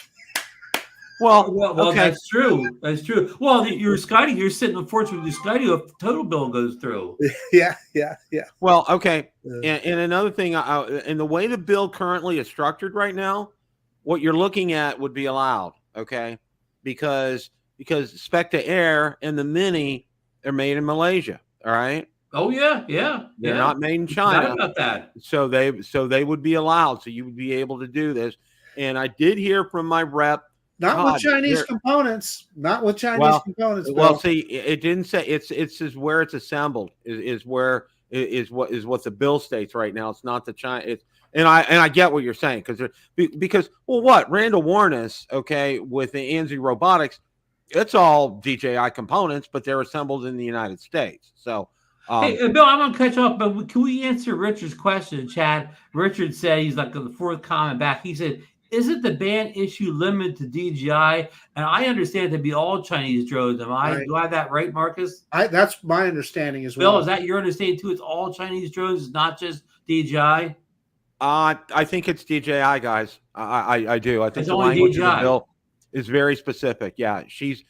Well, okay. That's true. That's true. Well, you're sitting on a fortune with your Skydio if the total bill goes through. Yeah. Well, okay. And another thing, in the way the bill currently is structured right now, what you're looking at would be allowed, okay? Because Spectre Air and the Mini are made in Malaysia, all right? Oh yeah. They're not made in China. Not about that. So they would be allowed. So you would be able to do this. And I did hear from my rep. Not with Chinese components. Not with Chinese components. Bill. Well, see, it didn't say it's just where it's assembled is what the bill states right now. It's not the China. And I get what you're saying because Randall Warness, okay, with the Anzi Robotics, it's all DJI components, but they're assembled in the United States. So. Hey, Bill, I'm going to cut you off, but can we answer Richard's question, Chad? Richard said, he's like the fourth comment back. He said, isn't the ban issue limited to DJI? And I understand it to be all Chinese drones. Do I have that right, Marcus? That's my understanding as Bill, well. Is that your understanding too? It's all Chinese drones, it's not just DJI? I think it's DJI, guys. I do. I think it's the language of the bill is very specific. Yeah, she's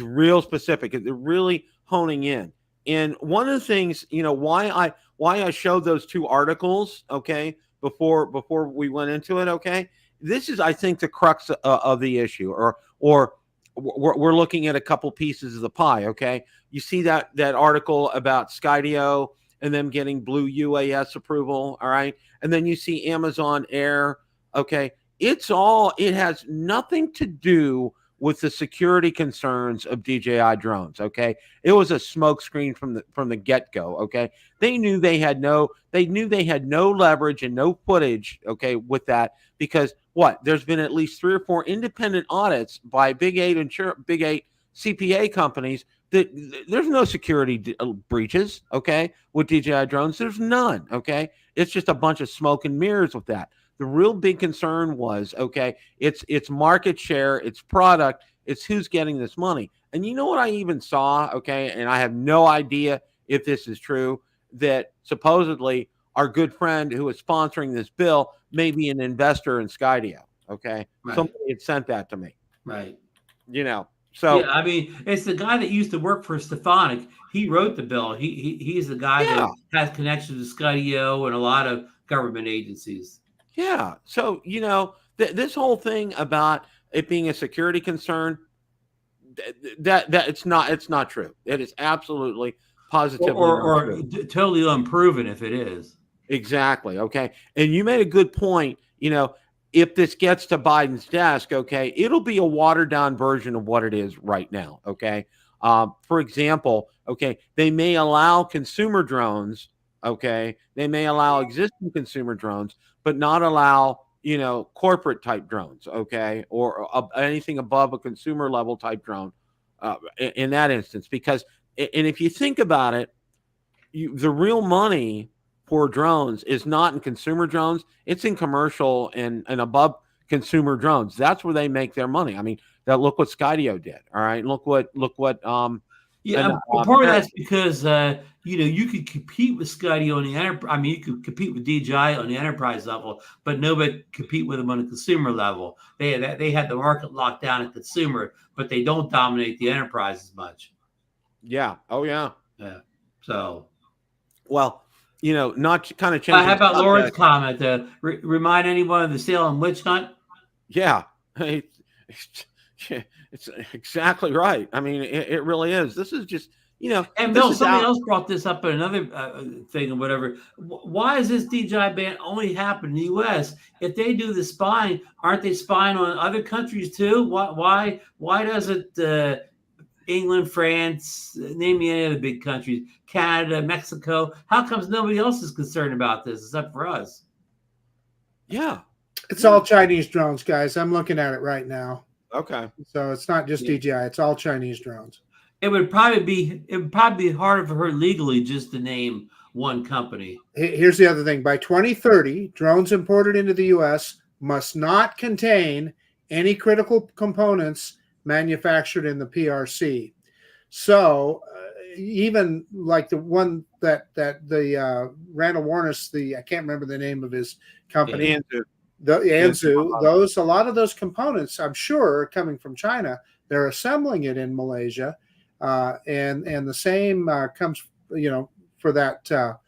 real specific. They're really honing in. And one of the things, why I showed those two articles, okay, before we went into it, okay, this is, I think, the crux of the issue, or we're looking at a couple pieces of the pie, okay. You see that article about Skydio and them getting Blue UAS approval, all right, and then you see Amazon Air, okay. It has nothing to do with the security concerns of DJI drones. Okay, it was a smokescreen from the get-go. Okay, they knew they had no leverage and no footage. Okay, with that, because there's been at least 3 or 4 independent audits by big 8 CPA companies that there's no security breaches. Okay, with DJI drones, there's none. Okay, it's just a bunch of smoke and mirrors with that. The real big concern was, it's market share, it's product, it's who's getting this money. And you know what I even saw, and I have no idea if this is true, that supposedly our good friend who is sponsoring this bill may be an investor in Skydio, Right. Somebody had sent that to me. Right. So yeah, I mean, it's the guy that used to work for Stefanik. He wrote the bill. He's the guy that has connections to Skydio and a lot of government agencies. Yeah. So, this whole thing about it being a security concern, that it's not true. It is absolutely positively or totally unproven if it is. Exactly. Okay. And you made a good point. If this gets to Biden's desk, it'll be a watered down version of what it is right now. For example, they may allow consumer drones. They may allow existing consumer drones, but not allow, corporate type drones. Or anything above a consumer level type drone in that instance, because, and if you think about it, the real money for drones is not in consumer drones. It's in commercial and above consumer drones. That's where they make their money. I mean, look what Skydio did. All right. Look what, part of that's because, you could compete with Skydio on the enterprise. I mean, you could compete with DJI on the enterprise level, but nobody compete with them on the consumer level. They had the market locked down at consumer, but they don't dominate the enterprise as much. Yeah. Oh yeah. Yeah. So, well, not kind of changing. How about Lauren's comment? Remind anyone of the Salem witch hunt? Yeah. It's exactly right. I mean, it really is. This is just, And Bill, somebody else brought this up in another thing or whatever. Why is this DJI ban only happen in the U.S.? If they do the spying, aren't they spying on other countries too? Why doesn't England, France, name me any other big countries, Canada, Mexico? How comes nobody else is concerned about this except for us? Yeah. It's all Chinese drones, guys. I'm looking at it right now. Okay. So it's not just DJI, it's all Chinese drones. It would probably be harder for her legally just to name one company. Here's the other thing. By 2030, drones imported into the U.S. must not contain any critical components manufactured in the PRC. So even like the one that the Randall Warnes, I can't remember the name of his company. Anzu. The Anzu, a lot of those components, I'm sure, are coming from China. They're assembling it in Malaysia, and the same comes, for that that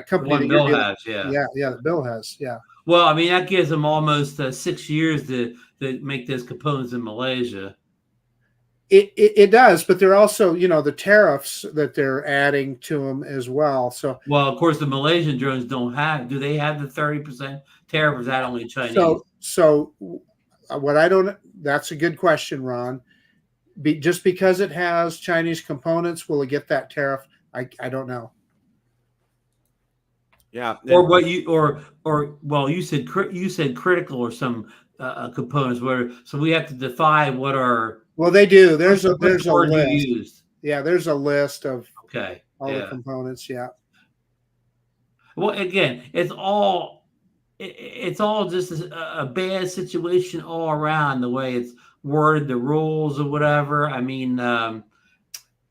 company. One that Bill has, that Bill has, yeah. Well, I mean, that gives them almost 6 years to make those components in Malaysia. It does, but they're also, the tariffs that they're adding to them as well. So, well, of course, the Malaysian drones do they have the 30% tariff, or is that only Chinese? So that's a good question, Ron. Just because it has Chinese components, will it get that tariff? I don't know. Yeah. Or what you said critical or some components where, so we have to define what are. Well, they do. There's a list. Used. Yeah, there's a list of all the components. Yeah. Well, again, it's all just a bad situation all around, the way it's worded, the rules or whatever. I mean,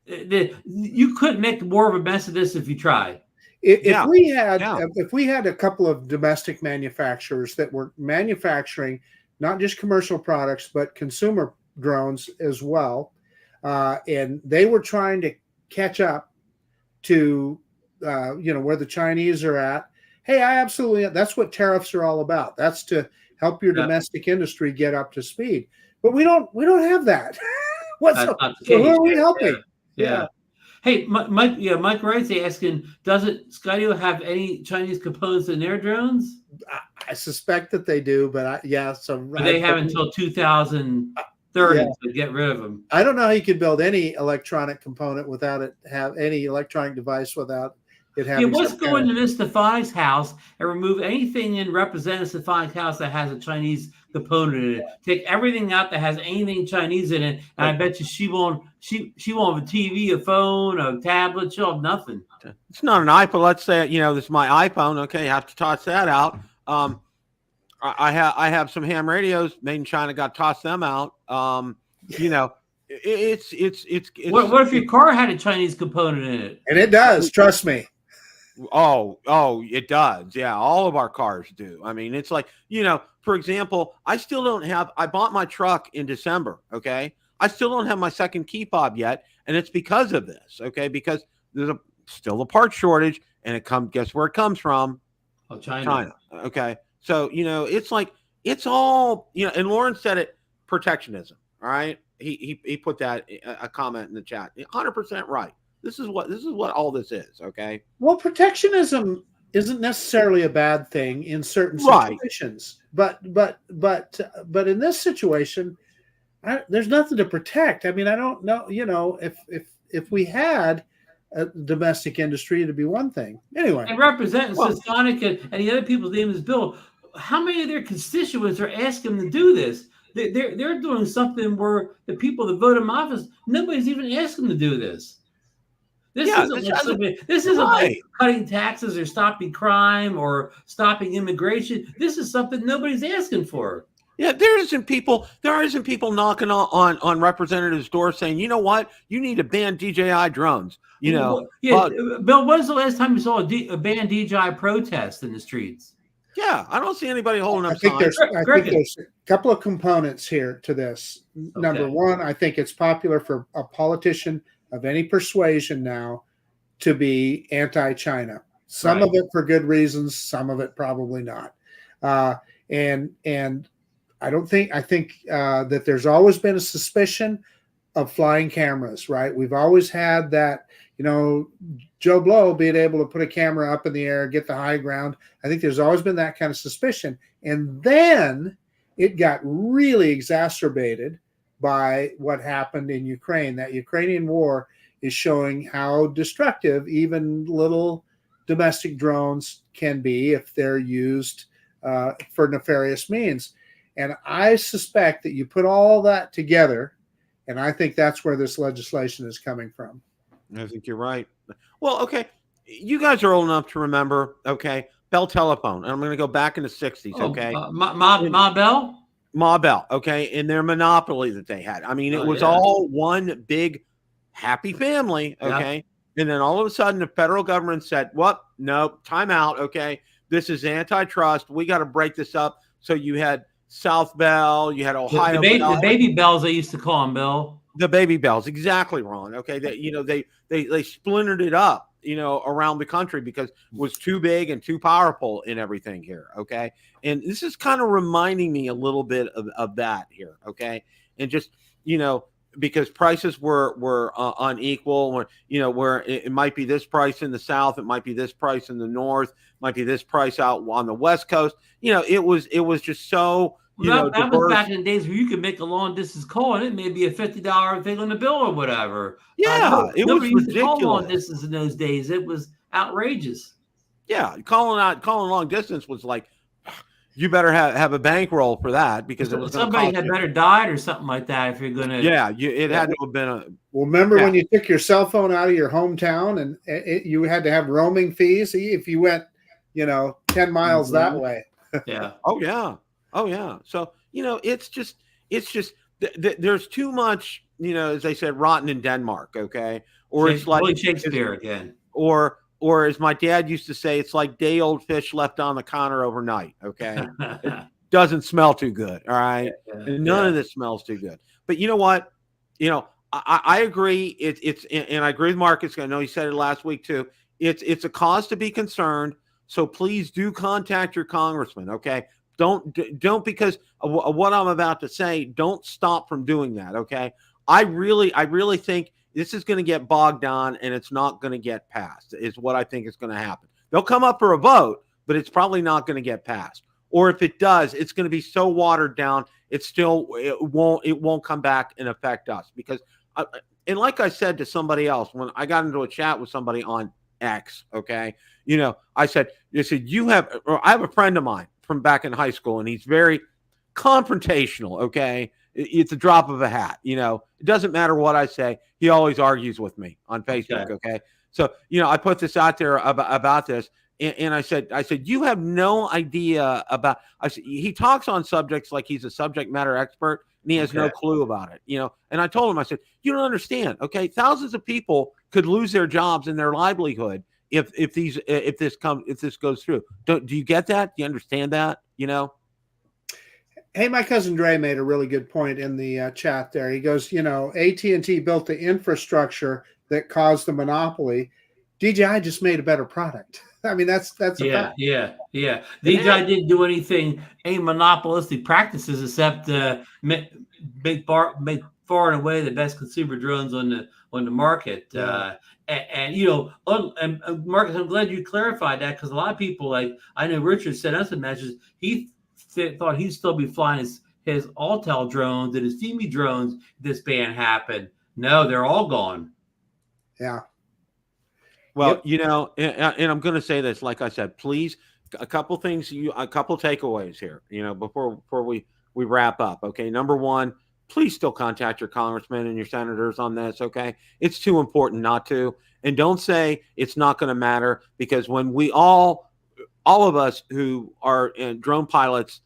you couldn't make more of a mess of this if you tried. If we had a couple of domestic manufacturers that were manufacturing not just commercial products but consumer drones as well, and they were trying to catch up to where the Chinese are at. Hey, that's what tariffs are all about. That's to help your domestic industry get up to speed. But we don't have that. So who are we helping? Yeah. Hey, Mike, yeah, Mike Wright's asking, doesn't Skydio have any Chinese components in their drones? I suspect that they do, but But they have until 2030 to get rid of them. I don't know how you could build any electronic component without it have any electronic device without it having. Yeah, let's go into Miss Stefani's house and remove anything in Representative Stefani's house that has a Chinese component in it. Take everything out that has anything Chinese in it, and I bet you she won't have a TV, a phone, a tablet. She'll have nothing. It's not an iPhone. Let's say, this is my iPhone. Okay, you have to toss that out. I have some ham radios made in China. Got to toss them out. It's what if your car had a Chinese component in it? And it does. Trust me. Oh, it does. Yeah, all of our cars do. I mean, it's like, for example, I bought my truck in December. Okay, I still don't have my second key fob yet, and it's because of this. Okay, because there's still a part shortage, and guess where it comes from? Oh, China. Okay. So, it's like, it's all, and Lawrence said it, protectionism. All right. He put that a comment in the chat. 100% right. This is what all this is. Okay. Well, protectionism isn't necessarily a bad thing in certain situations, but in this situation, there's nothing to protect. I mean, I don't know, if we had a domestic industry, it'd be one thing. Anyway, and Representative Sonic and the other people's name is Bill. How many of their constituents are asking them to do this? They're doing something where the people that vote in office, nobody's even asking them to do this. This isn't like cutting taxes or stopping crime or stopping immigration. This is something nobody's asking for. Yeah, there isn't people knocking on representatives' doors saying, you know what, you need to ban DJI drones. Bill, when's the last time you saw a banned DJI protest in the streets? Yeah, I don't see anybody holding up signs. I think there's a couple of components here to this. Okay. Number one, I think it's popular for a politician of any persuasion now to be anti-China. Some of it for good reasons, some of it probably not. And I think that there's always been a suspicion of flying cameras, right? We've always had that, Joe Blow being able to put a camera up in the air, get the high ground. I think there's always been that kind of suspicion. And then it got really exacerbated by what happened in Ukraine. That Ukrainian war is showing how destructive even little domestic drones can be if they're used for nefarious means. And I suspect that you put all that together, and I think that's where this legislation is coming from. I think you're right. Well, okay. You guys are old enough to remember, okay, Bell Telephone. And I'm going to go back in the 60s, okay? Ma Bell? Ma Bell, okay, and their monopoly that they had. I mean, it was all one big happy family, okay? Yeah. And then all of a sudden the federal government said, "What? No, time out, okay? This is antitrust. We got to break this up." So you had South Bell, you had Ohio Bell. The baby bells, they used to call them, Bill. The baby bells, exactly, Ron. Okay, they splintered it up, around the country because it was too big and too powerful in everything here. Okay, and this is kind of reminding me a little bit of that here. Okay, and just because prices were unequal, where it might be this price in the South, it might be this price in the North, might be this price out on the West Coast. It was just so. That was back in the days where you could make a long distance call and it may be a $50 thing on the bill or whatever. Yeah, it was ridiculous. To call long distance in those days. It was outrageous. Yeah, calling long distance was like, you better have a bankroll for that because it was somebody had better died or something like that if you're going to. Yeah, it had to have been a. Well, remember when you took your cell phone out of your hometown and you had to have roaming fees if you went, 10 miles that way. Yeah. Oh yeah. So, it's just there's too much, as they said, rotten in Denmark. Okay. Or it's like Shakespeare again. Or as my dad used to say, it's like day old fish left on the counter overnight. Okay. It doesn't smell too good. All right. None of this smells too good. But you know what? I agree. And I agree with Marcus. I know he said it last week too. It's a cause to be concerned. So please do contact your congressman. Okay. Don't because of what I'm about to say, don't stop from doing that. Okay. I really think this is going to get bogged down and it's not going to get passed, is what I think is going to happen. They'll come up for a vote, but it's probably not going to get passed. Or if it does, it's going to be so watered down, it won't come back and affect us. Because, and like I said to somebody else, when I got into a chat with somebody on X, okay, I said, I have a friend of mine from back in high school, and he's very confrontational, okay? It's a drop of a hat, it doesn't matter what I say. He always argues with me on Facebook, okay? So, I put this out there about this, and I said, you have no idea about, he talks on subjects like he's a subject matter expert, and he has no clue about it, and I told him, I said, you don't understand, okay? Thousands of people could lose their jobs and their livelihood if this goes through. Do you get that? Do you understand that? Hey, my cousin Dre made a really good point in the chat there. He goes, AT&T built the infrastructure that caused the monopoly. DJI just made a better product. I mean, that's a fact. Yeah. DJI didn't do any monopolistic practices except make far and away the best consumer drones on the market. Yeah. And Marcus, I'm glad you clarified that, because a lot of people, like I know Richard sent us a message. He thought he'd still be flying his Altel drones and his FEMI drones if this ban happened. No, they're all gone. Yeah. Well, and I'm going to say this, like I said, please, a couple takeaways here, before we wrap up. Okay. Number one, please still contact your congressmen and your senators on this. Okay. It's too important not to. And don't say it's not going to matter, because when we all of us who are drone pilots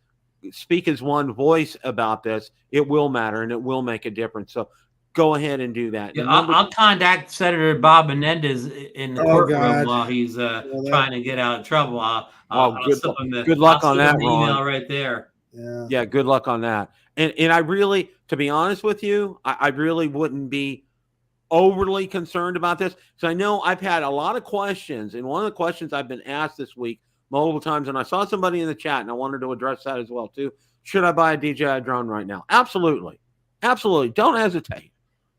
speak as one voice about this, it will matter and it will make a difference. So go ahead and do that. Yeah, I'll contact Senator Bob Menendez in the courtroom while he's trying to get out of trouble. Good luck on that, Ron. Email right there. Yeah, good luck on that. And I really, to be honest with you, I really wouldn't be overly concerned about this. So I know I've had a lot of questions, and one of the questions I've been asked this week multiple times, and I saw somebody in the chat, and I wanted to address that as well too. Should I buy a DJI drone right now? Absolutely. Don't hesitate.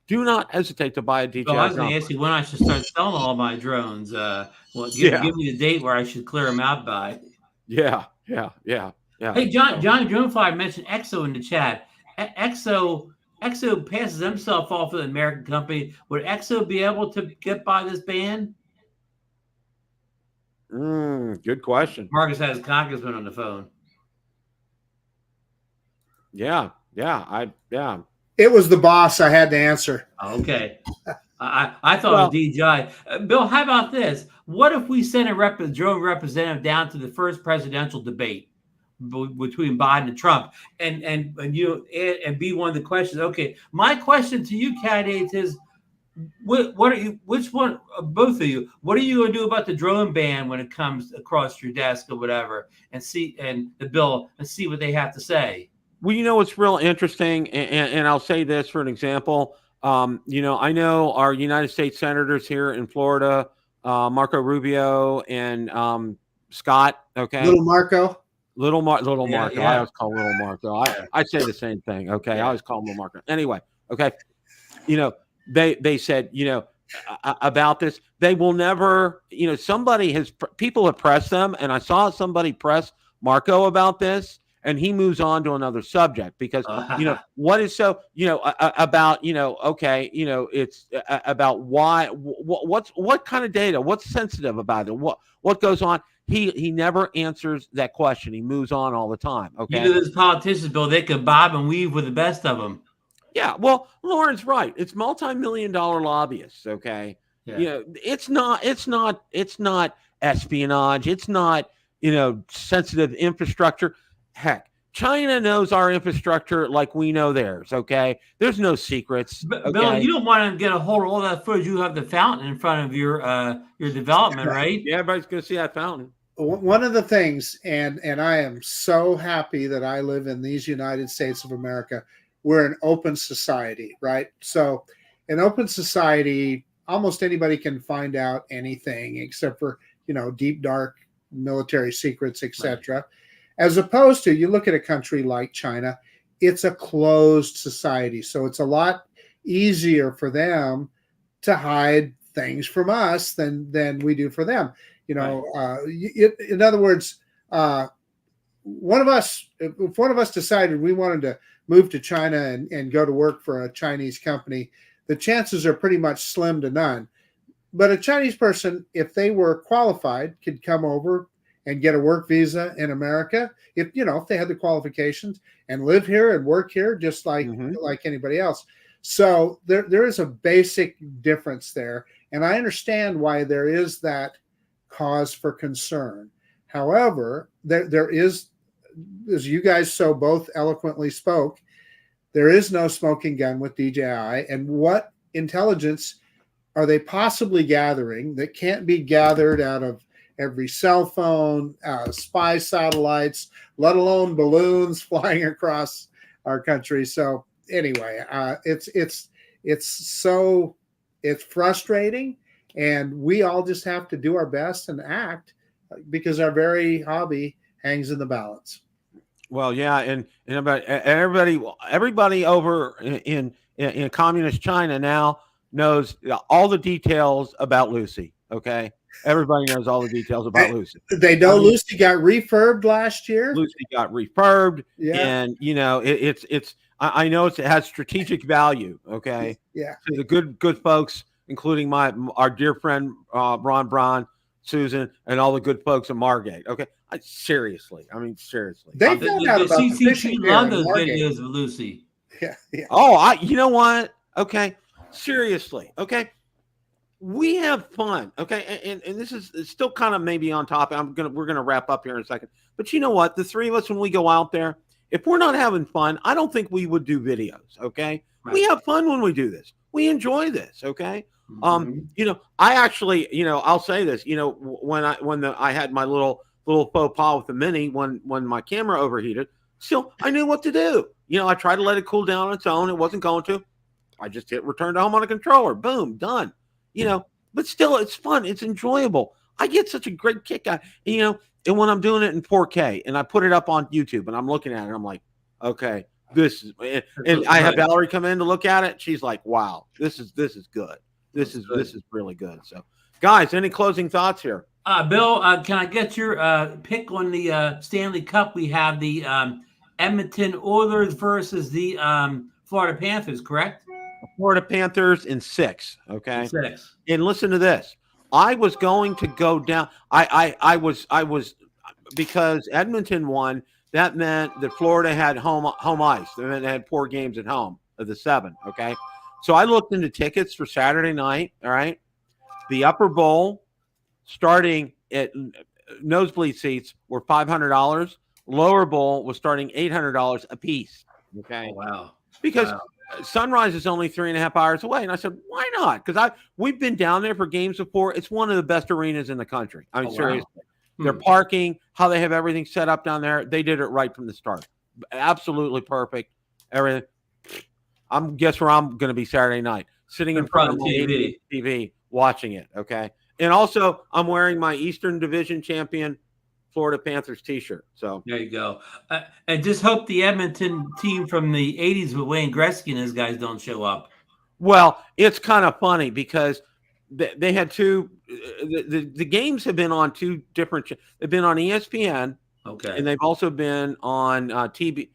Do not hesitate to buy a DJI drone. I was going to ask you when I should start selling all my drones. Give me the date where I should clear them out by. Yeah. Hey, Johnny Dronefly mentioned EXO in the chat. EXO passes himself off for the American company. Would EXO be able to get by this ban? Good question. Marcus has congressman on the phone. Yeah. It was the boss. I had to answer. Okay. I thought it was DJI. Bill, how about this? What if we send a drone representative down to the first presidential debate between Biden and Trump, and be one of the questions? Okay, my question to you, candidates, is what are you? Which one? Both of you. What are you going to do about the drone ban when it comes across your desk or whatever? And see what they have to say. Well, what's real interesting, and I'll say this for an example. I know our United States senators here in Florida, Marco Rubio and Scott. Okay, Little Marco. Marco. Yeah. I always call Little Marco. I say the same thing. Okay, I always call him Little Marco. Anyway, okay, they said about this, they will never. People have pressed them, and I saw somebody press Marco about this. And he moves on to another subject because, what is so, about, it's about why, what kind of data, what's sensitive about it, what goes on. He never answers that question. He moves on all the time. Okay. Those politicians, Bill, they could bob and weave with the best of them. Yeah. Well, Lauren's right. It's multi-million-dollar lobbyists. Okay. Yeah. It's not espionage. It's not, sensitive infrastructure. Heck, China knows our infrastructure like we know theirs, okay? There's no secrets. Okay? Bill, you don't want to get a hold of all that footage. You have the fountain in front of your development, right? Yeah, everybody's going to see that fountain. One of the things, and I am so happy that I live in these United States of America, we're an open society, right? So in open society, almost anybody can find out anything except for, deep, dark military secrets, etc. Right. As opposed to, you look at a country like China, it's a closed society. So it's a lot easier for them to hide things from us than we do for them. You know, in other words, if one of us decided we wanted to move to China and go to work for a Chinese company, the chances are pretty much slim to none. But a Chinese person, if they were qualified, could come over and get a work visa in America, if they had the qualifications, and live here and work here just like anybody else. So there is a basic difference there, and I understand why there is that cause for concern. However, there is, as you guys so both eloquently spoke, there is no smoking gun with DJI. And what intelligence are they possibly gathering that can't be gathered out of every cell phone, spy satellites, let alone balloons flying across our country? So anyway, it's frustrating, and we all just have to do our best and act, because our very hobby hangs in the balance. Well, yeah, and about everybody over in communist China now knows all the details about Lucy. Okay, everybody knows all the details about Lucy. They know Lucy got refurbed last year. Lucy got refurbed, yeah, and it's. I know it has strategic value. Okay, yeah. So the good folks, including our dear friend Ron Braun, Susan, and all the good folks in Margate. Okay, seriously. They found out about the fishing pier love those videos of Lucy. Yeah. Oh, you know what? Okay, seriously. Okay, we have fun. Okay, and this is still kind of maybe on topic. We're gonna wrap up here in a second. But you know what? The three of us, when we go out there, if we're not having fun, I don't think we would do videos. Okay, right. We have fun when we do this. We enjoy this. Okay. I actually, I'll say this, when I had my little faux pas with the Mini, when my camera overheated, still I knew what to do. I tried to let it cool down on its own. It wasn't going to. I just hit return to home on a controller. Boom, done. But still, it's fun. It's enjoyable. I get such a great kick out, and when I'm doing it in 4K and I put it up on YouTube and I'm looking at it, I'm like, okay, this is, and I have Valerie come in to look at it. She's like, wow, this is good. This is really good. So, guys, any closing thoughts here? Bill, can I get your pick on the Stanley Cup? We have the Edmonton Oilers versus the Florida Panthers, correct? Florida Panthers in 6. Okay. 6. And listen to this. I was going to go down. I was because Edmonton won. That meant that Florida had home ice. That meant they had 4 games at home of the 7. Okay. So I looked into tickets for Saturday night. All right. The upper bowl, starting at nosebleed seats, were $500. Lower bowl was starting $800 a piece. Okay. Oh, wow. Because Sunrise is only 3.5 hours away. And I said, why not? Because we've been down there for games before. It's one of the best arenas in the country. I mean, seriously. Wow. Their parking, how they have everything set up down there, they did it right from the start. Absolutely perfect. Everything. Guess where I'm going to be Saturday night, sitting in front of the TV watching it. Okay. And also, I'm wearing my Eastern Division champion Florida Panthers t-shirt. So there you go. And just hope the Edmonton team from the 80s with Wayne Gretzky and his guys don't show up. Well, it's kind of funny because they had two. The games have been on 2 different. They've been on ESPN. Okay. And they've also been on TBN.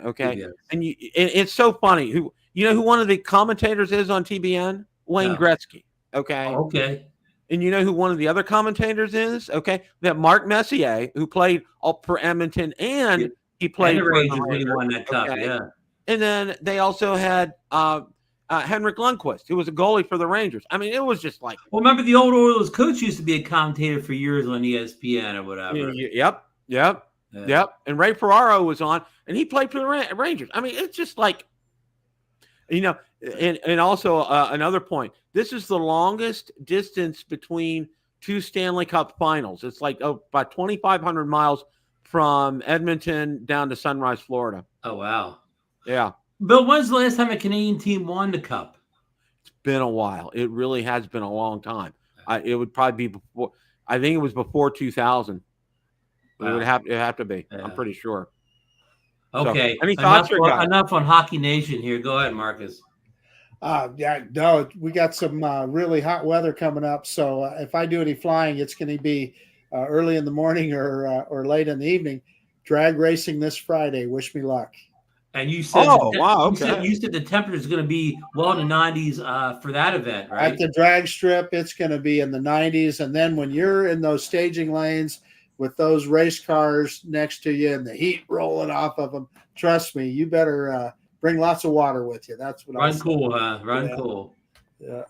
Okay. TBN. And it's so funny. Who one of the commentators is on TBN? Wayne Gretzky. Okay. Oh, okay. And you know who one of the other commentators is? Okay. That Mark Messier, who played for Edmonton, and he played for the Rangers when he won that cup. Okay? Yeah. And then they also had Henrik Lundqvist, who was a goalie for the Rangers. I mean, it was just like. Well, remember the old Oilers coach used to be a commentator for years on ESPN or whatever. Yep. And Ray Ferraro was on, and he played for the Rangers. I mean, it's just like, and also another point. This is the longest distance between 2 Stanley Cup finals. It's like about 2,500 miles from Edmonton down to Sunrise, Florida. Oh, wow. Yeah. Bill, when's the last time a Canadian team won the Cup? It's been a while. It really has been a long time. It would probably be before. I think it was before 2000. Wow. It would have to be. Yeah. I'm pretty sure. Okay. So, any thoughts? Enough on Hockey Nation here. Go ahead, Marcus. Yeah, no, we got some really hot weather coming up. So if I do any flying, it's going to be early in the morning or late in the evening. Drag racing this Friday. Wish me luck. And you said, wow, okay. You said the temperature is going to be well in the 90s for that event, right? At the drag strip, it's going to be in the 90s. And then when you're in those staging lanes with those race cars next to you and the heat rolling off of them, trust me, you better bring lots of water with you. That's what Run cool, huh? Run cool. Yeah.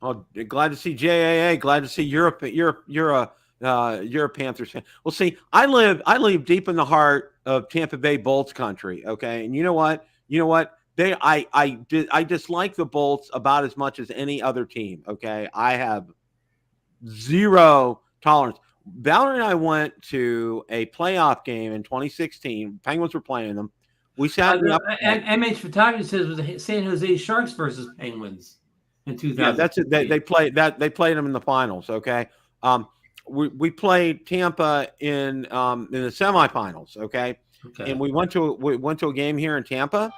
Oh, glad to see JAA. Glad to see Europe. You're a Panthers fan. Well, see, I live deep in the heart of Tampa Bay Bolts country. Okay, and you know what? I dislike the Bolts about as much as any other team. Okay, I have zero tolerance. Valerie and I went to a playoff game in 2016. Penguins were playing them. We sat in the MH Photography says it was the San Jose Sharks versus Penguins in 2000. Yeah, that's it. They played them in the finals. Okay. We played Tampa in the semifinals. Okay. And we went to a game here in Tampa,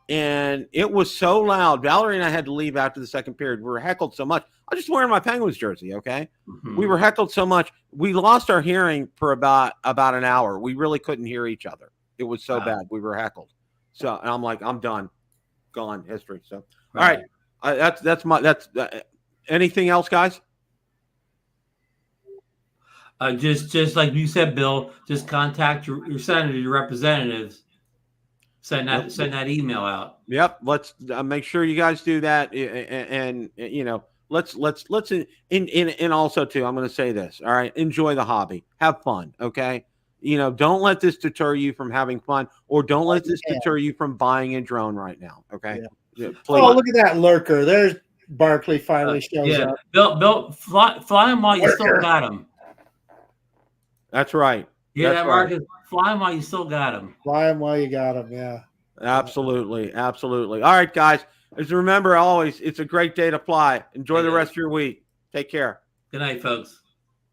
and it was so loud. Valerie and I had to leave after the second period. We were heckled so much. I was just wearing my Penguins jersey. Okay. Mm-hmm. We were heckled so much. We lost our hearing for about an hour. We really couldn't hear each other. It was so bad. We were heckled. So, and I'm like, I'm done. Gone. History. So, all right. That's anything else, guys? Just like you said, Bill, just contact your senator, your representatives. Send that email out. Yep. Let's make sure you guys do that. And you know, let's and also too, I'm going to say this. All right. Enjoy the hobby. Have fun. Okay. You know, don't let this deter you from having fun, or don't let this deter you from buying a drone right now. Okay. Yeah, oh, look at that lurker. There's Barkley finally shows up. Bill, fly him while you still got him. That's right. Yeah, that Marcus. Fly him while you still got him. Fly him while you got him. Yeah. Absolutely. Absolutely. All right, guys. As remember, always, it's a great day to fly. Enjoy the rest of your week. Take care. Good night, folks.